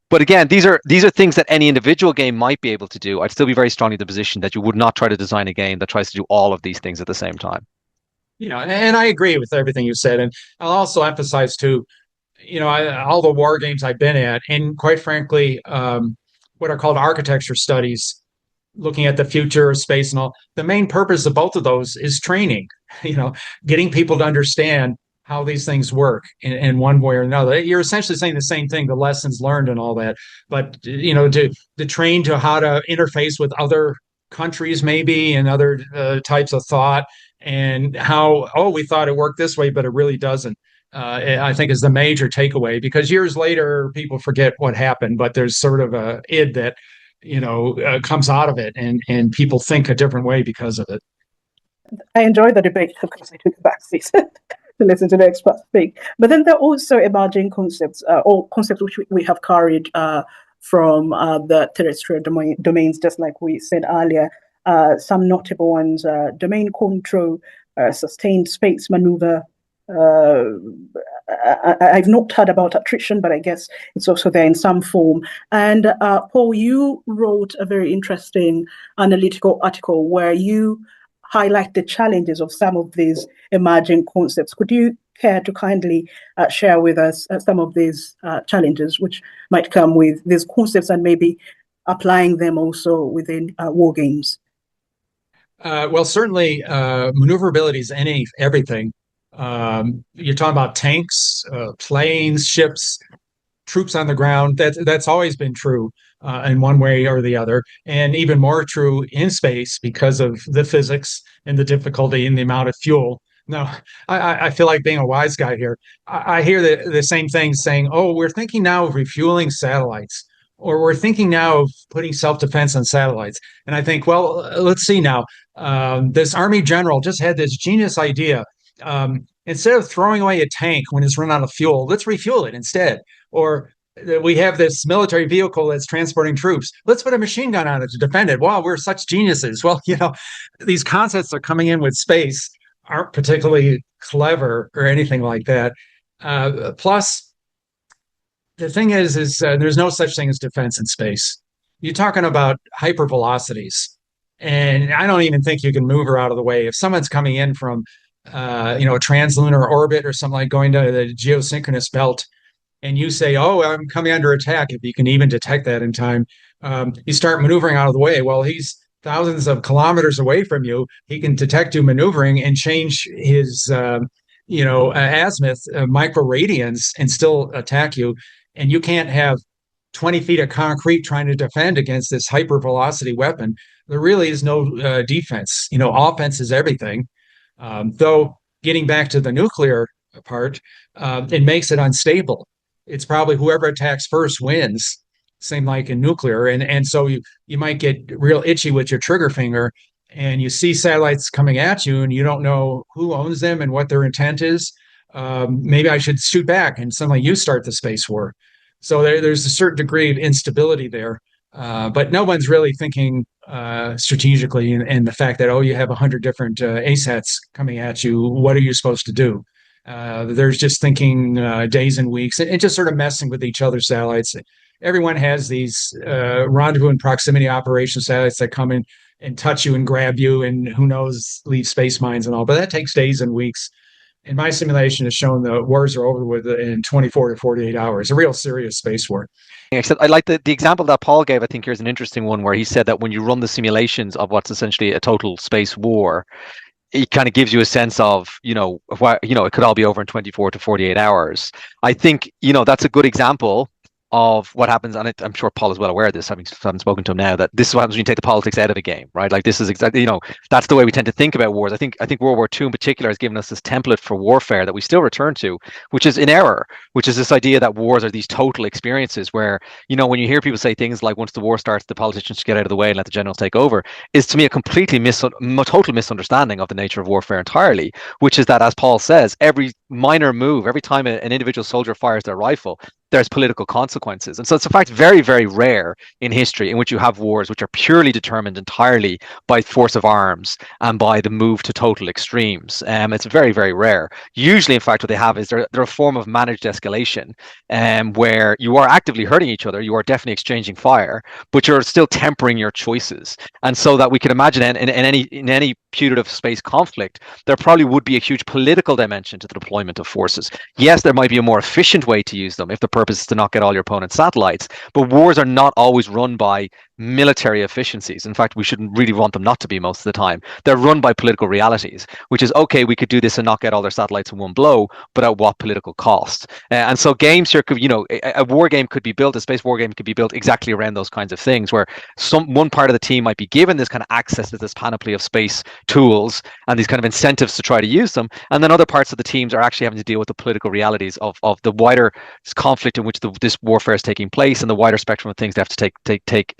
But again, these are things that any individual game might be able to do. I'd still be very strongly in the position that you would not try to design a game that tries to do all of these things at the same time. And I agree with everything you said. And I'll also emphasize too, all the war games I've been at, and quite frankly, what are called architecture studies, looking at the future of space and all, the main purpose of both of those is training, getting people to understand how these things work in one way or another. You're essentially saying the same thing, the lessons learned and all that, but, to train to how to interface with other countries maybe and other types of thought, and how, we thought it worked this way, but it really doesn't. I think is the major takeaway, because years later people forget what happened, but there's sort of a id that comes out of it, and people think a different way because of it. I enjoy the debate. Of course, I took a backseat to listen to the experts speak. But then there are also emerging concepts, or concepts which we have carried from the terrestrial domains, just like we said earlier. Some notable ones: domain control, sustained space maneuver. I've not heard about attrition, but I guess it's also there in some form. And Paul, you wrote a very interesting analytical article where you highlight the challenges of some of these emerging concepts. Could you care to kindly share with us some of these challenges which might come with these concepts, and maybe applying them also within war games? Well, certainly maneuverability is everything. You're talking about tanks, planes, ships, troops on the ground. That's always been true in one way or the other, and even more true in space because of the physics and the difficulty and the amount of fuel. Now, I feel like being a wise guy here. I hear the same thing saying, "Oh, we're thinking now of refueling satellites, or we're thinking now of putting self-defense on satellites." And I think, well, let's see now. This Army general just had this genius idea. Instead of throwing away a tank when it's run out of fuel, let's refuel it instead. Or we have this military vehicle that's transporting troops. Let's put a machine gun on it to defend it. Wow, we're such geniuses. Well, these concepts are coming in with space aren't particularly clever or anything like that. Plus, the thing is there's no such thing as defense in space. You're talking about hypervelocities, and I don't even think you can move her out of the way. If someone's coming in from a translunar orbit or something, like going to the geosynchronous belt, and you say, "Oh, I'm coming under attack," if you can even detect that in time, you start maneuvering out of the way. Well, he's thousands of kilometers away from you. He can detect you maneuvering and change his, azimuth, microradians, and still attack you. And you can't have 20 feet of concrete trying to defend against this hypervelocity weapon. There really is no defense. Offense is everything. Though, getting back to the nuclear part, it makes it unstable. It's probably whoever attacks first wins, same like in nuclear. And so you might get real itchy with your trigger finger, and you see satellites coming at you, and you don't know who owns them and what their intent is. Maybe I should shoot back, and suddenly you start the space war. So there's a certain degree of instability there. But no one's really thinking strategically, and the fact that, you have 100 different ASATs coming at you, what are you supposed to do? There's just thinking days and weeks, and just sort of messing with each other's satellites. Everyone has these rendezvous and proximity operation satellites that come in and touch you and grab you, and who knows, leave space mines and all. But that takes days and weeks. And my simulation has shown the wars are over with in 24 to 48 hours, a real serious space war. Except I like the example that Paul gave. I think here's an interesting one, where he said that when you run the simulations of what's essentially a total space war, it kind of gives you a sense of, it could all be over in 24 to 48 hours. I think, that's a good example of what happens, and I'm sure Paul is well aware of this, having spoken to him now, that this is what happens when you take the politics out of a game, right? Like, this is exactly, that's the way we tend to think about wars. I think World War II in particular has given us this template for warfare that we still return to, which is in error, which is this idea that wars are these total experiences where, when you hear people say things like, once the war starts, the politicians should get out of the way and let the generals take over, is to me a completely total misunderstanding of the nature of warfare entirely, which is that, as Paul says, every minor move, every time an individual soldier fires their rifle, there's political consequences. And so it's in fact very, very rare in history in which you have wars which are purely determined entirely by force of arms and by the move to total extremes. It's very, very rare. Usually, in fact, what they have is they're a form of managed escalation, where you are actively hurting each other, you are definitely exchanging fire, but you're still tempering your choices. And so that we can imagine in any putative space conflict, there probably would be a huge political dimension to the deployment of forces. Yes, there might be a more efficient way to use them if the purpose is to not get all your opponent's satellites, but wars are not always run by military efficiencies. In fact, we shouldn't really want them not to be most of the time. They're run by political realities, which is, okay, we could do this and not get all their satellites in one blow, but at what political cost? And so games here could, a war game could be built, a space war game could be built exactly around those kinds of things, where one part of the team might be given this kind of access to this panoply of space tools and these kind of incentives to try to use them, and then other parts of the teams are actually having to deal with the political realities of the wider conflict in which this warfare is taking place and the wider spectrum of things they have to take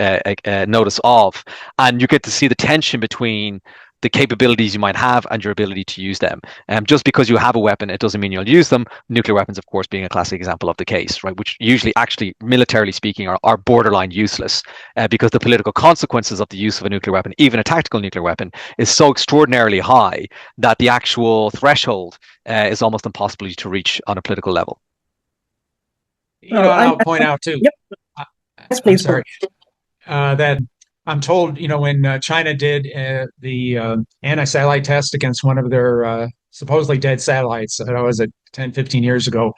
notice of. And you get to see the tension between the capabilities you might have and your ability to use them. Just because you have a weapon, it doesn't mean you'll use them. Nuclear weapons, of course, being a classic example of the case, right? Which usually, actually, militarily speaking, are borderline useless, because the political consequences of the use of a nuclear weapon, even a tactical nuclear weapon, is so extraordinarily high that the actual threshold is almost impossible to reach on a political level. I'll point out too. Yep. Yes, please. I'm sorry. That I'm told, when China did the anti-satellite test against one of their supposedly dead satellites, that was 10, 15 years ago,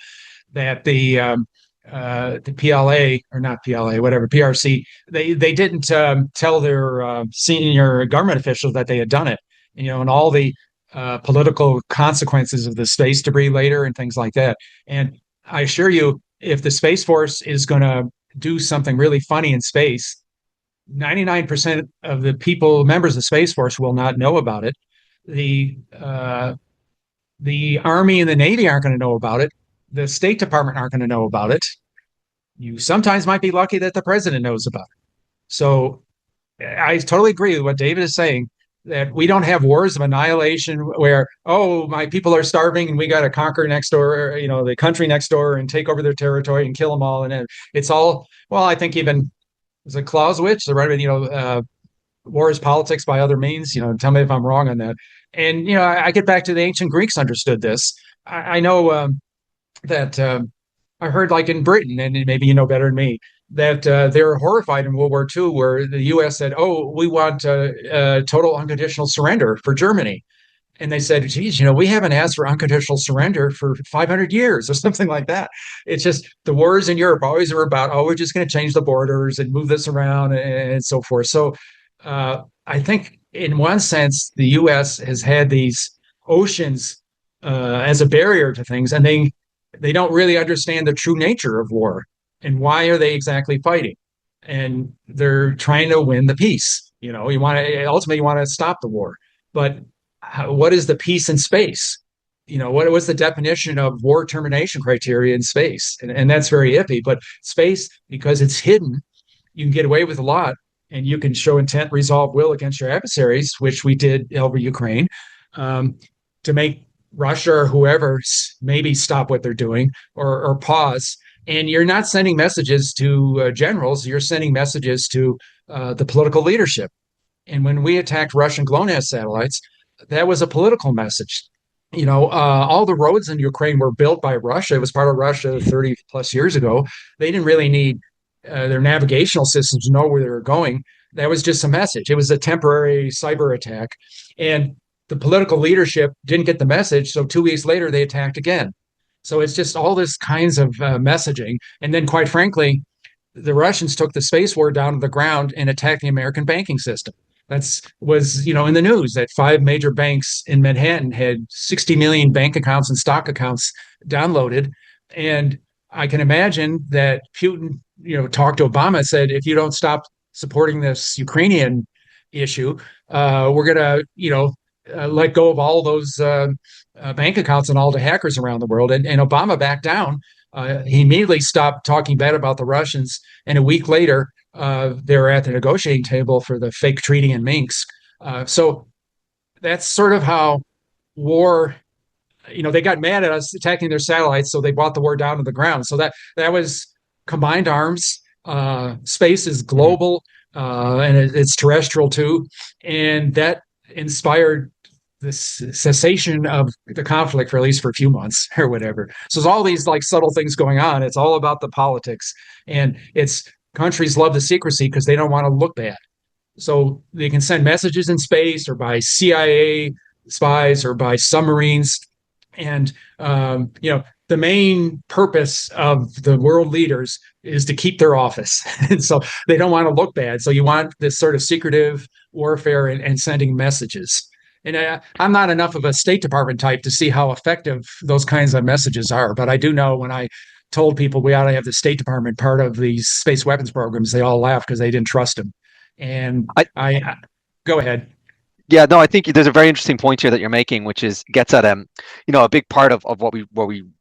that the PLA, or not PLA, whatever, PRC, they didn't tell their senior government officials that they had done it, and all the political consequences of the space debris later and things like that. And I assure you, if the Space Force is going to do something really funny in space, 99% of the members of the Space Force will not know about it. The Army and the Navy aren't going to know about it. The State Department aren't going to know about it. You sometimes might be lucky that the president knows about it. So I totally agree with what David is saying, that we don't have wars of annihilation where, oh, my people are starving and we got to conquer next door, the country next door and take over their territory and kill them all. And it's all, well, I think even, is it Clausewitz, war is politics by other means, tell me if I'm wrong on that. And, I get back to the ancient Greeks understood this. I know that I heard, like in Britain, and maybe you know better than me, that they were horrified in World War II, where the U.S. said, oh, we want total unconditional surrender for Germany. And they said, geez, we haven't asked for unconditional surrender for 500 years or something like that. It's just the wars in Europe always are about, oh, we're just going to change the borders and move this around and so forth. So I think in one sense, the U.S. has had these oceans as a barrier to things, and they don't really understand the true nature of war. And why are they exactly fighting? And they're trying to win the peace. Ultimately you want to stop the war. But what is the peace in space? What was the definition of war termination criteria in space? And that's very iffy. But space, because it's hidden, you can get away with a lot, and you can show intent, resolve, will against your adversaries, which we did over Ukraine, to make Russia or whoever maybe stop what they're doing or pause. And you're not sending messages to generals, you're sending messages to the political leadership. And when we attacked Russian GLONASS satellites, that was a political message. All the roads in Ukraine were built by Russia. It was part of Russia 30 plus years ago. They didn't really need their navigational systems to know where they were going. That was just a message. It was a temporary cyber attack. And the political leadership didn't get the message. So 2 weeks later, they attacked again. So it's just all this kinds of messaging. And then, quite frankly, the Russians took the space war down to the ground and attacked the American banking system. Was in the news that 5 major banks in Manhattan had 60 million bank accounts and stock accounts downloaded. And I can imagine that Putin, talked to Obama and said, if you don't stop supporting this Ukrainian issue, we're going to, let go of all those bank accounts and all the hackers around the world. And Obama backed down. He immediately stopped talking bad about the Russians. And a week later, they were at the negotiating table for the fake treaty in Minsk. So that's sort of how war they got mad at us attacking their satellites, so they brought the war down to the ground. So that was combined arms. Space is global, and it's terrestrial too, and that inspired the cessation of the conflict for at least for a few months or whatever. So there's all these like subtle things going on. It's all about the politics, and it's countries love the secrecy because they don't want to look bad. So they can send messages in space or by CIA spies or by submarines. And, the main purpose of the world leaders is to keep their office. And so they don't want to look bad. So you want this sort of secretive warfare and sending messages. And I'm not enough of a State Department type to see how effective those kinds of messages are. But I do know when I told people we ought to have the State Department part of these space weapons programs, they all laughed because they didn't trust them. And I go ahead. Yeah, no, I think there's a very interesting point here that you're making, which gets at a big part of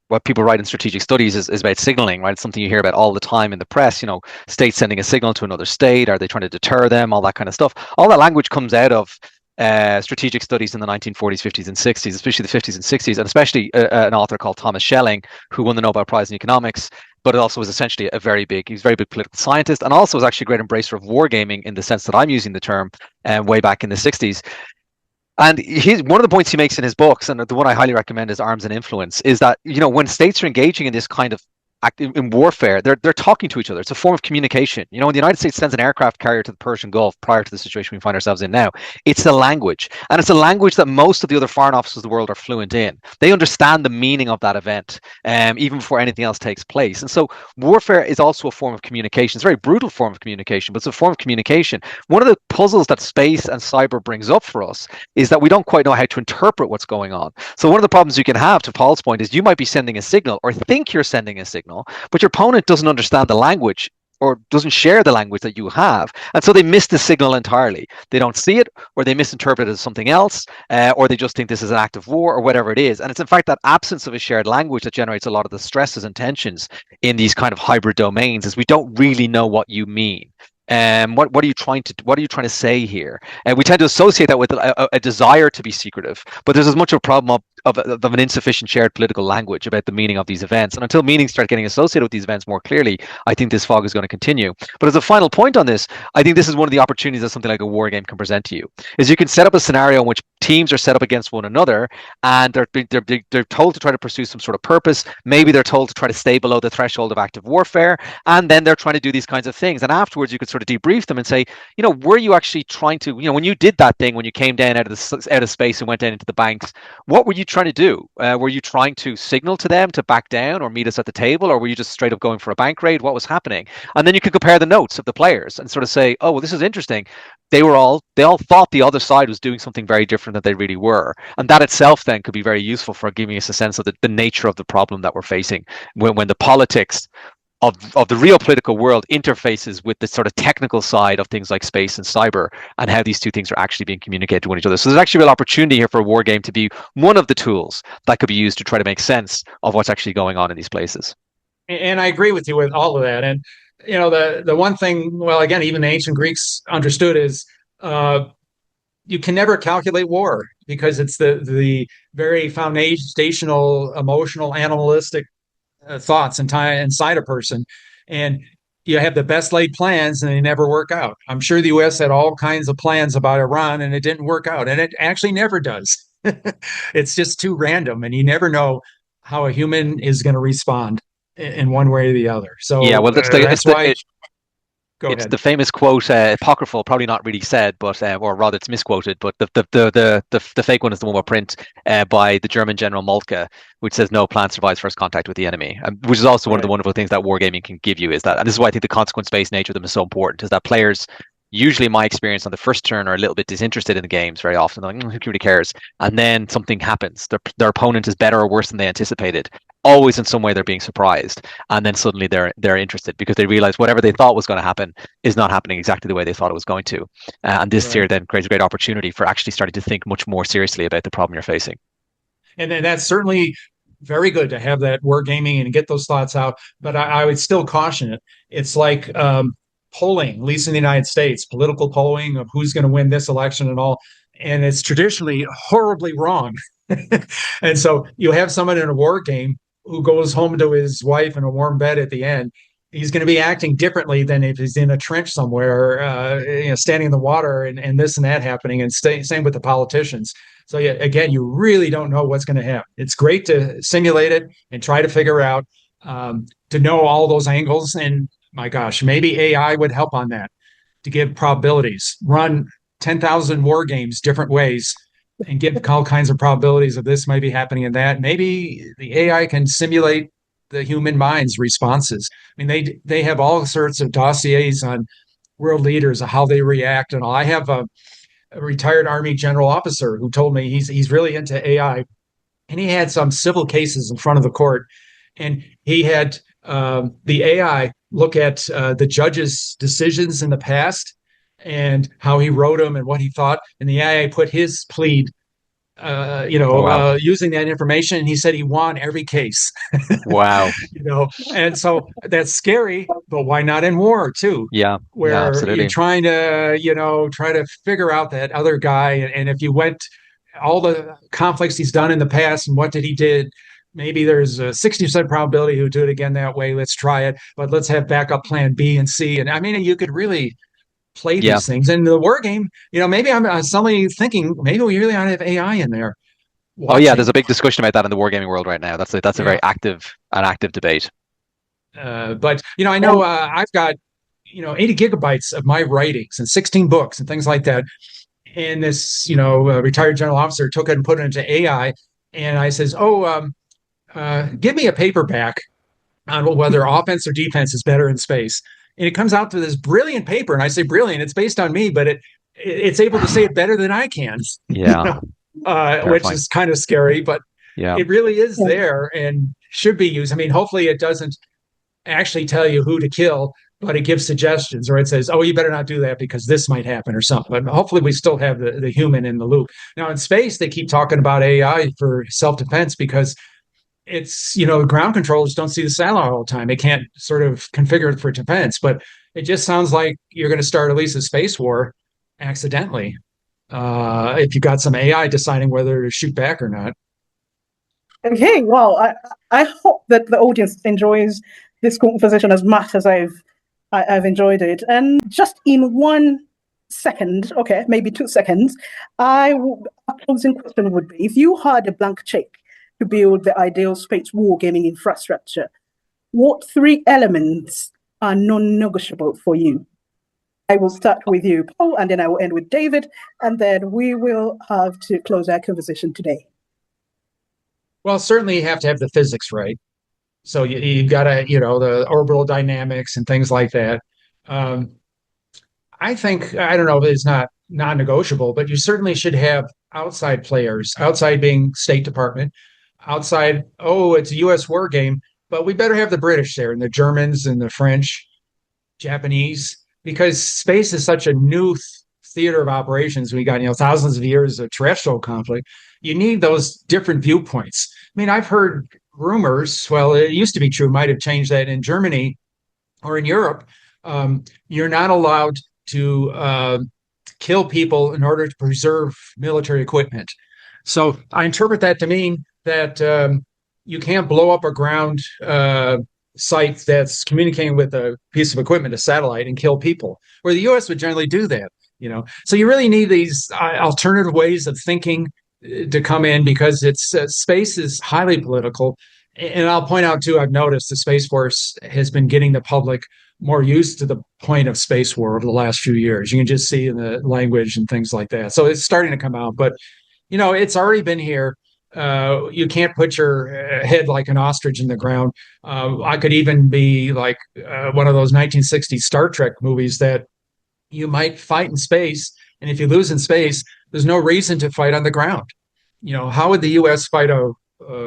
what people write in strategic studies is about signaling, right? It's something you hear about all the time in the press, states sending a signal to another state. Are they trying to deter them? All that kind of stuff. All that language comes out of strategic studies in the 1940s, 50s, and 60s, especially the 50s and 60s, and especially an author called Thomas Schelling, who won the Nobel Prize in economics, but it also was essentially he was a very big political scientist, and also was actually a great embracer of wargaming in the sense that I'm using the term way back in the 60s. And one of the points he makes in his books, and the one I highly recommend is Arms and Influence, is that when states are engaging in this kind of in warfare, they're talking to each other. It's a form of communication. When the United States sends an aircraft carrier to the Persian Gulf prior to the situation we find ourselves in now, it's a language. And it's a language that most of the other foreign officers of the world are fluent in. They understand the meaning of that event, even before anything else takes place. And so warfare is also a form of communication. It's a very brutal form of communication, but it's a form of communication. One of the puzzles that space and cyber brings up for us is that we don't quite know how to interpret what's going on. So one of the problems you can have, to Paul's point, is you might be sending a signal or think you're sending a signal, but your opponent doesn't understand the language or doesn't share the language that you have. And so they miss the signal entirely. They don't see it, or they misinterpret it as something else, or they just think this is an act of war or whatever it is. And it's in fact that absence of a shared language that generates a lot of the stresses and tensions in these kind of hybrid domains, is we don't really know what you mean. What are you trying to say here? And we tend to associate that with a desire to be secretive, but there's as much of a problem of an insufficient shared political language about the meaning of these events. And until meanings start getting associated with these events more clearly, I think this fog is going to continue. But as a final point on this, I think this is one of the opportunities that something like a war game can present to you, is you can set up a scenario in which teams are set up against one another, and they're told to try to pursue some sort of purpose. Maybe they're told to try to stay below the threshold of active warfare, and then they're trying to do these kinds of things. And afterwards, you could sort of debrief them and say, were you actually trying to, when you did that thing, when you came down out of space and went down into the banks, what were you trying to do? Were you trying to signal to them to back down or meet us at the table, or were you just straight up going for a bank raid? What was happening? And then you can compare the notes of the players and sort of say, oh, well, this is interesting. They all thought the other side was doing something very different than they really were. And that itself then could be very useful for giving us a sense of the nature of the problem that we're facing when the politics of the real political world interfaces with the sort of technical side of things like space and cyber, and how these two things are actually being communicated to one each other. So there's actually a real opportunity here for a war game to be one of the tools that could be used to try to make sense of what's actually going on in these places. And I agree with you with all of that. And the one thing, well, again, even the ancient Greeks understood is you can never calculate war, because it's the very foundational, emotional, animalistic thoughts inside a person, and you have the best laid plans and they never work out. I'm sure the U.S. had all kinds of plans about Iran and it didn't work out, and it actually never does. It's just too random, and you never know how a human is going to respond in one way or the other. So yeah, well, that's why. It's ahead. The famous quote, apocryphal, probably not really said, but or rather it's misquoted. But the fake one is the one with print by the German General Moltke, which says no plan survives first contact with the enemy, which is also one of the wonderful things that wargaming can give you. Is that, and this is why I think the consequence-based nature of them is so important, is that players, usually in my experience on the first turn, are a little bit disinterested in the games very often. They're like, who really cares? And then something happens. Their opponent is better or worse than they anticipated. Always in some way they're being surprised, and then suddenly they're interested, because they realize whatever they thought was going to happen is not happening exactly the way they thought it was going to. And this here then creates a great opportunity for actually starting to think much more seriously about the problem you're facing. And that's certainly very good to have that wargaming and get those thoughts out. But I would still caution it. It's like polling, at least in the United States, political polling of who's going to win this election and all. And it's traditionally horribly wrong. And so you have someone in a war game who goes home to his wife in a warm bed at the end. He's going to be acting differently than if he's in a trench somewhere, standing in the water and this and that happening. And same with the politicians. So yeah, again, you really don't know what's going to happen. It's great to simulate it and try to figure out, to know all those angles. And my gosh, maybe AI would help on that, to give probabilities, run 10,000 war games different ways and give all kinds of probabilities of this might be happening and that. Maybe the AI can simulate the human mind's responses. I mean, they have all sorts of dossiers on world leaders, how they react and all. I have a retired Army general officer who told me he's really into AI, and he had some civil cases in front of the court, and he had the AI look at the judge's decisions in the past and how he wrote them and what he thought, and the AI put his plea, Wow. using that information, and he said he won every case. Wow. And so that's scary, but why not in war too? Yeah. Yeah, Where you're absolutely. trying to, try to figure out that other guy, and if you went all the conflicts he's done in the past and what did he did, maybe there's a 60% probability he'll do it again that way. Let's try it, but let's have backup plan B and C. And I mean, you could really play Yeah. these things. And the war game, maybe I'm suddenly thinking maybe we really ought to have AI in there Oh yeah, there's watching. a big discussion about that in the wargaming world right now. That's a Yeah. very active debate. But I know I've got 80 gigabytes of my writings and 16 books and things like that. And this retired general officer took it and put it into AI. And I says, give me a paperback on whether offense or defense is better in space. And it comes out to this brilliant paper. And I say brilliant, it's based on me, but it's able to say it better than I can, Yeah, which terrifying. is kind of scary, but Yeah. it really is Yeah. there and should be used. I mean, hopefully it doesn't actually tell you who to kill, but it gives suggestions, or it says, oh, you better not do that because this might happen or something. But hopefully we still have the human in the loop. Now in space, they keep talking about AI for self-defense because it's, ground controllers don't see the satellite all the time. They can't sort of configure it for defense, but it just sounds like you're going to start at least a space war accidentally, if you got some AI deciding whether to shoot back or not. Okay, well, I hope that the audience enjoys this conversation as much as I've enjoyed it. And just in 1 second, okay, maybe 2 seconds, a closing question would be: if you had a blank check to build the ideal space wargaming infrastructure, what 3 elements are non-negotiable for you? I will start with you, Paul, and then I will end with David, and then we will have to close our conversation today. Well, certainly you have to have the physics right. So you got to, the orbital dynamics and things like that. Um, I think, I don't know if it's not non-negotiable, but you certainly should have outside players, outside being State Department, outside, oh, it's a US war game, but we better have the British there and the Germans and the French, Japanese, because space is such a new theater of operations. We got, thousands of years of terrestrial conflict. You need those different viewpoints. I mean, I've heard rumors, well, it used to be true, might have changed that in Germany or in Europe, you're not allowed to kill people in order to preserve military equipment. So I interpret that to mean that you can't blow up a ground site that's communicating with a piece of equipment, a satellite, and kill people, where the US would generally do that. So you really need these alternative ways of thinking to come in, because it's space is highly political. And I'll point out too, I've noticed the Space Force has been getting the public more used to the point of space war over the last few years. You can just see in the language and things like that. So it's starting to come out, but it's already been here. You can't put your head like an ostrich in the ground. I could even be like one of those 1960s Star Trek movies that you might fight in space, and if you lose in space, there's no reason to fight on the ground. How would the U.S. fight a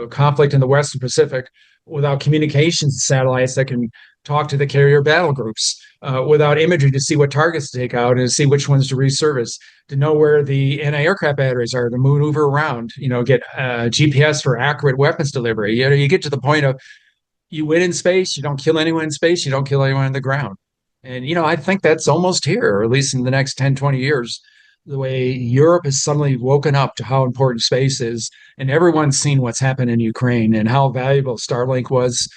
conflict in the Western Pacific without communications satellites that can talk to the carrier battle groups, without imagery to see what targets to take out and to see which ones to resurface, to know where the anti-aircraft batteries are, to maneuver around, get GPS for accurate weapons delivery. You get to the point of you win in space, you don't kill anyone in space, you don't kill anyone on the ground. And, I think that's almost here, or at least in the next 10, 20 years. the way Europe has suddenly woken up to how important space is, and everyone's seen what's happened in Ukraine and how valuable Starlink was,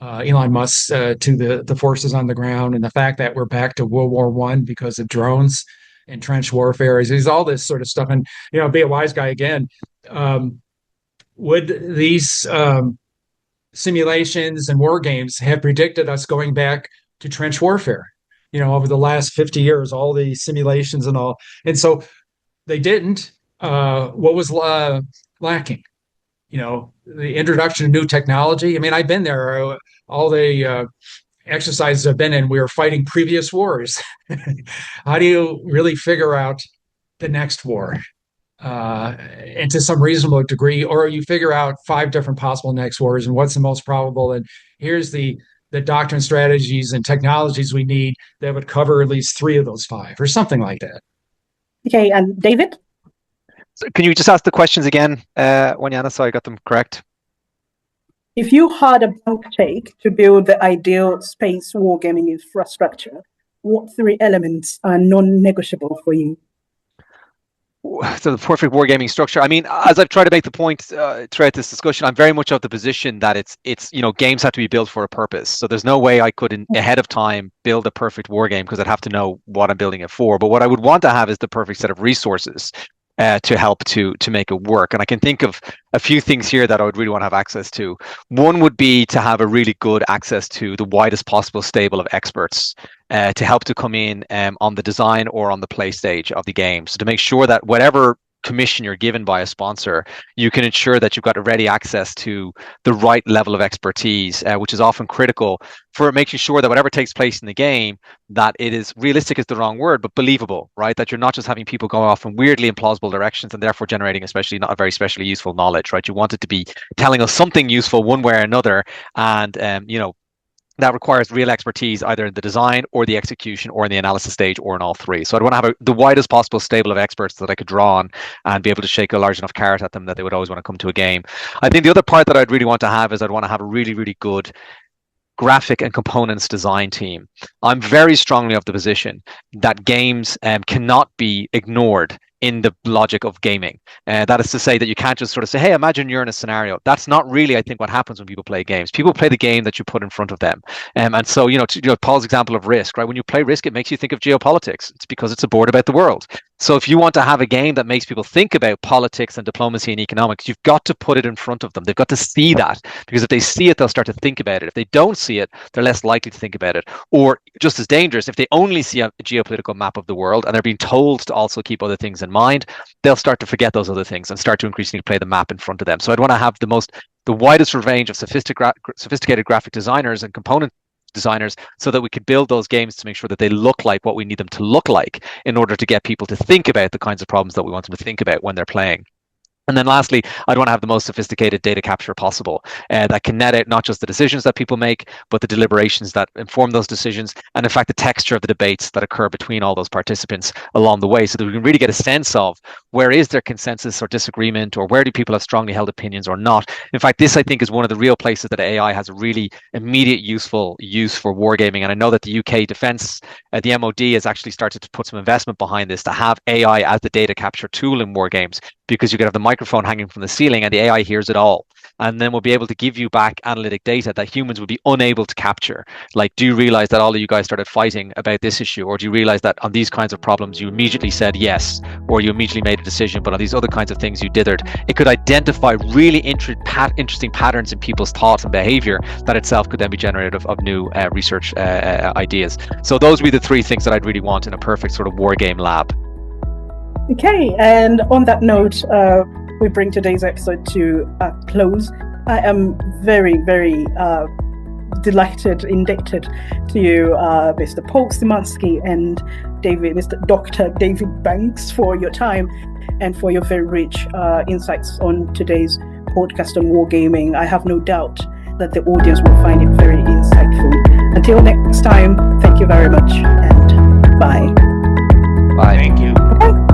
Elon Musk to the forces on the ground, and the fact that we're back to World War I because of drones and trench warfare. Is all this sort of stuff. And be a wise guy again. Would these simulations and war games have predicted us going back to trench warfare? Over the last 50 years, all the simulations and all. And so they didn't. What was lacking? The introduction of new technology. I mean, I've been there. All the exercises I've been in, we were fighting previous wars. How do you really figure out the next war? And to some reasonable degree, or you figure out 5 different possible next wars and what's the most probable. And here's the doctrine, strategies, and technologies we need that would cover at least 3 of those 5 or something like that. Okay, and David? So can you just ask the questions again, Wanyana, so I got them correct? If you had a blank check to build the ideal space wargaming infrastructure, what 3 elements are non-negotiable for you? So the perfect wargaming structure. I mean, as I've tried to make the point throughout this discussion, I'm very much of the position that it's games have to be built for a purpose. So there's no way I could ahead of time build a perfect wargame, because I'd have to know what I'm building it for. But what I would want to have is the perfect set of resources to help to make it work. And I can think of a few things here that I would really want to have access to. One would be to have a really good access to the widest possible stable of experts to help to come in on the design or on the play stage of the game. So to make sure that whatever commission you're given by a sponsor, you can ensure that you've got a ready access to the right level of expertise, which is often critical for making sure that whatever takes place in the game, that it is realistic is the wrong word, but believable, right? That you're not just having people go off in weirdly implausible directions and therefore generating especially not a very specially useful knowledge, right? You want it to be telling us something useful one way or another, and that requires real expertise either in the design or the execution or in the analysis stage or in all 3. So I'd want to have the widest possible stable of experts that I could draw on and be able to shake a large enough carrot at them that they would always want to come to a game. I think the other part that I'd really want to have is I'd want to have a really, really good graphic and components design team. I'm very strongly of the position that games cannot be ignored in the logic of gaming. That is to say that you can't just sort of say, hey, imagine you're in a scenario. That's not really, I think, what happens when people play games. People play the game that you put in front of them. And so, Paul's example of Risk, right? When you play Risk, it makes you think of geopolitics. It's because it's a board about the world. So if you want to have a game that makes people think about politics and diplomacy and economics, you've got to put it in front of them. They've got to see that, because if they see it, they'll start to think about it. If they don't see it, they're less likely to think about it. Or just as dangerous, if they only see a geopolitical map of the world and they're being told to also keep other things in mind, they'll start to forget those other things and start to increasingly play the map in front of them. So I'd want to have the widest range of sophisticated graphic designers and component designers, so that we could build those games to make sure that they look like what we need them to look like in order to get people to think about the kinds of problems that we want them to think about when they're playing. And then lastly, I'd want to have the most sophisticated data capture possible that can net out not just the decisions that people make, but the deliberations that inform those decisions, and in fact the texture of the debates that occur between all those participants along the way, so that we can really get a sense of where is there consensus or disagreement, or where do people have strongly held opinions or not. In fact, this I think is one of the real places that AI has a really immediate useful use for wargaming. And I know that the UK Defence, the MOD, has actually started to put some investment behind this, to have AI as the data capture tool in wargames, because you could have the microphone hanging from the ceiling and the AI hears it all. And then we'll be able to give you back analytic data that humans would be unable to capture. Like, do you realize that all of you guys started fighting about this issue? Or do you realize that on these kinds of problems, you immediately said yes, or you immediately made a decision, but on these other kinds of things, you dithered? It could identify really interesting patterns in people's thoughts and behavior that itself could then be generative of new research ideas. So those would be the 3 things that I'd really want in a perfect sort of war game lab. Okay, and on that note, we bring today's episode to a close. I am very, very delighted, indebted to you, Mr. Paul Szymanski and Mr. Dr. David Banks, for your time and for your very rich insights on today's podcast on wargaming. I have no doubt that the audience will find it very insightful. Until next time, thank you very much, and bye. Bye. Thank you. Okay.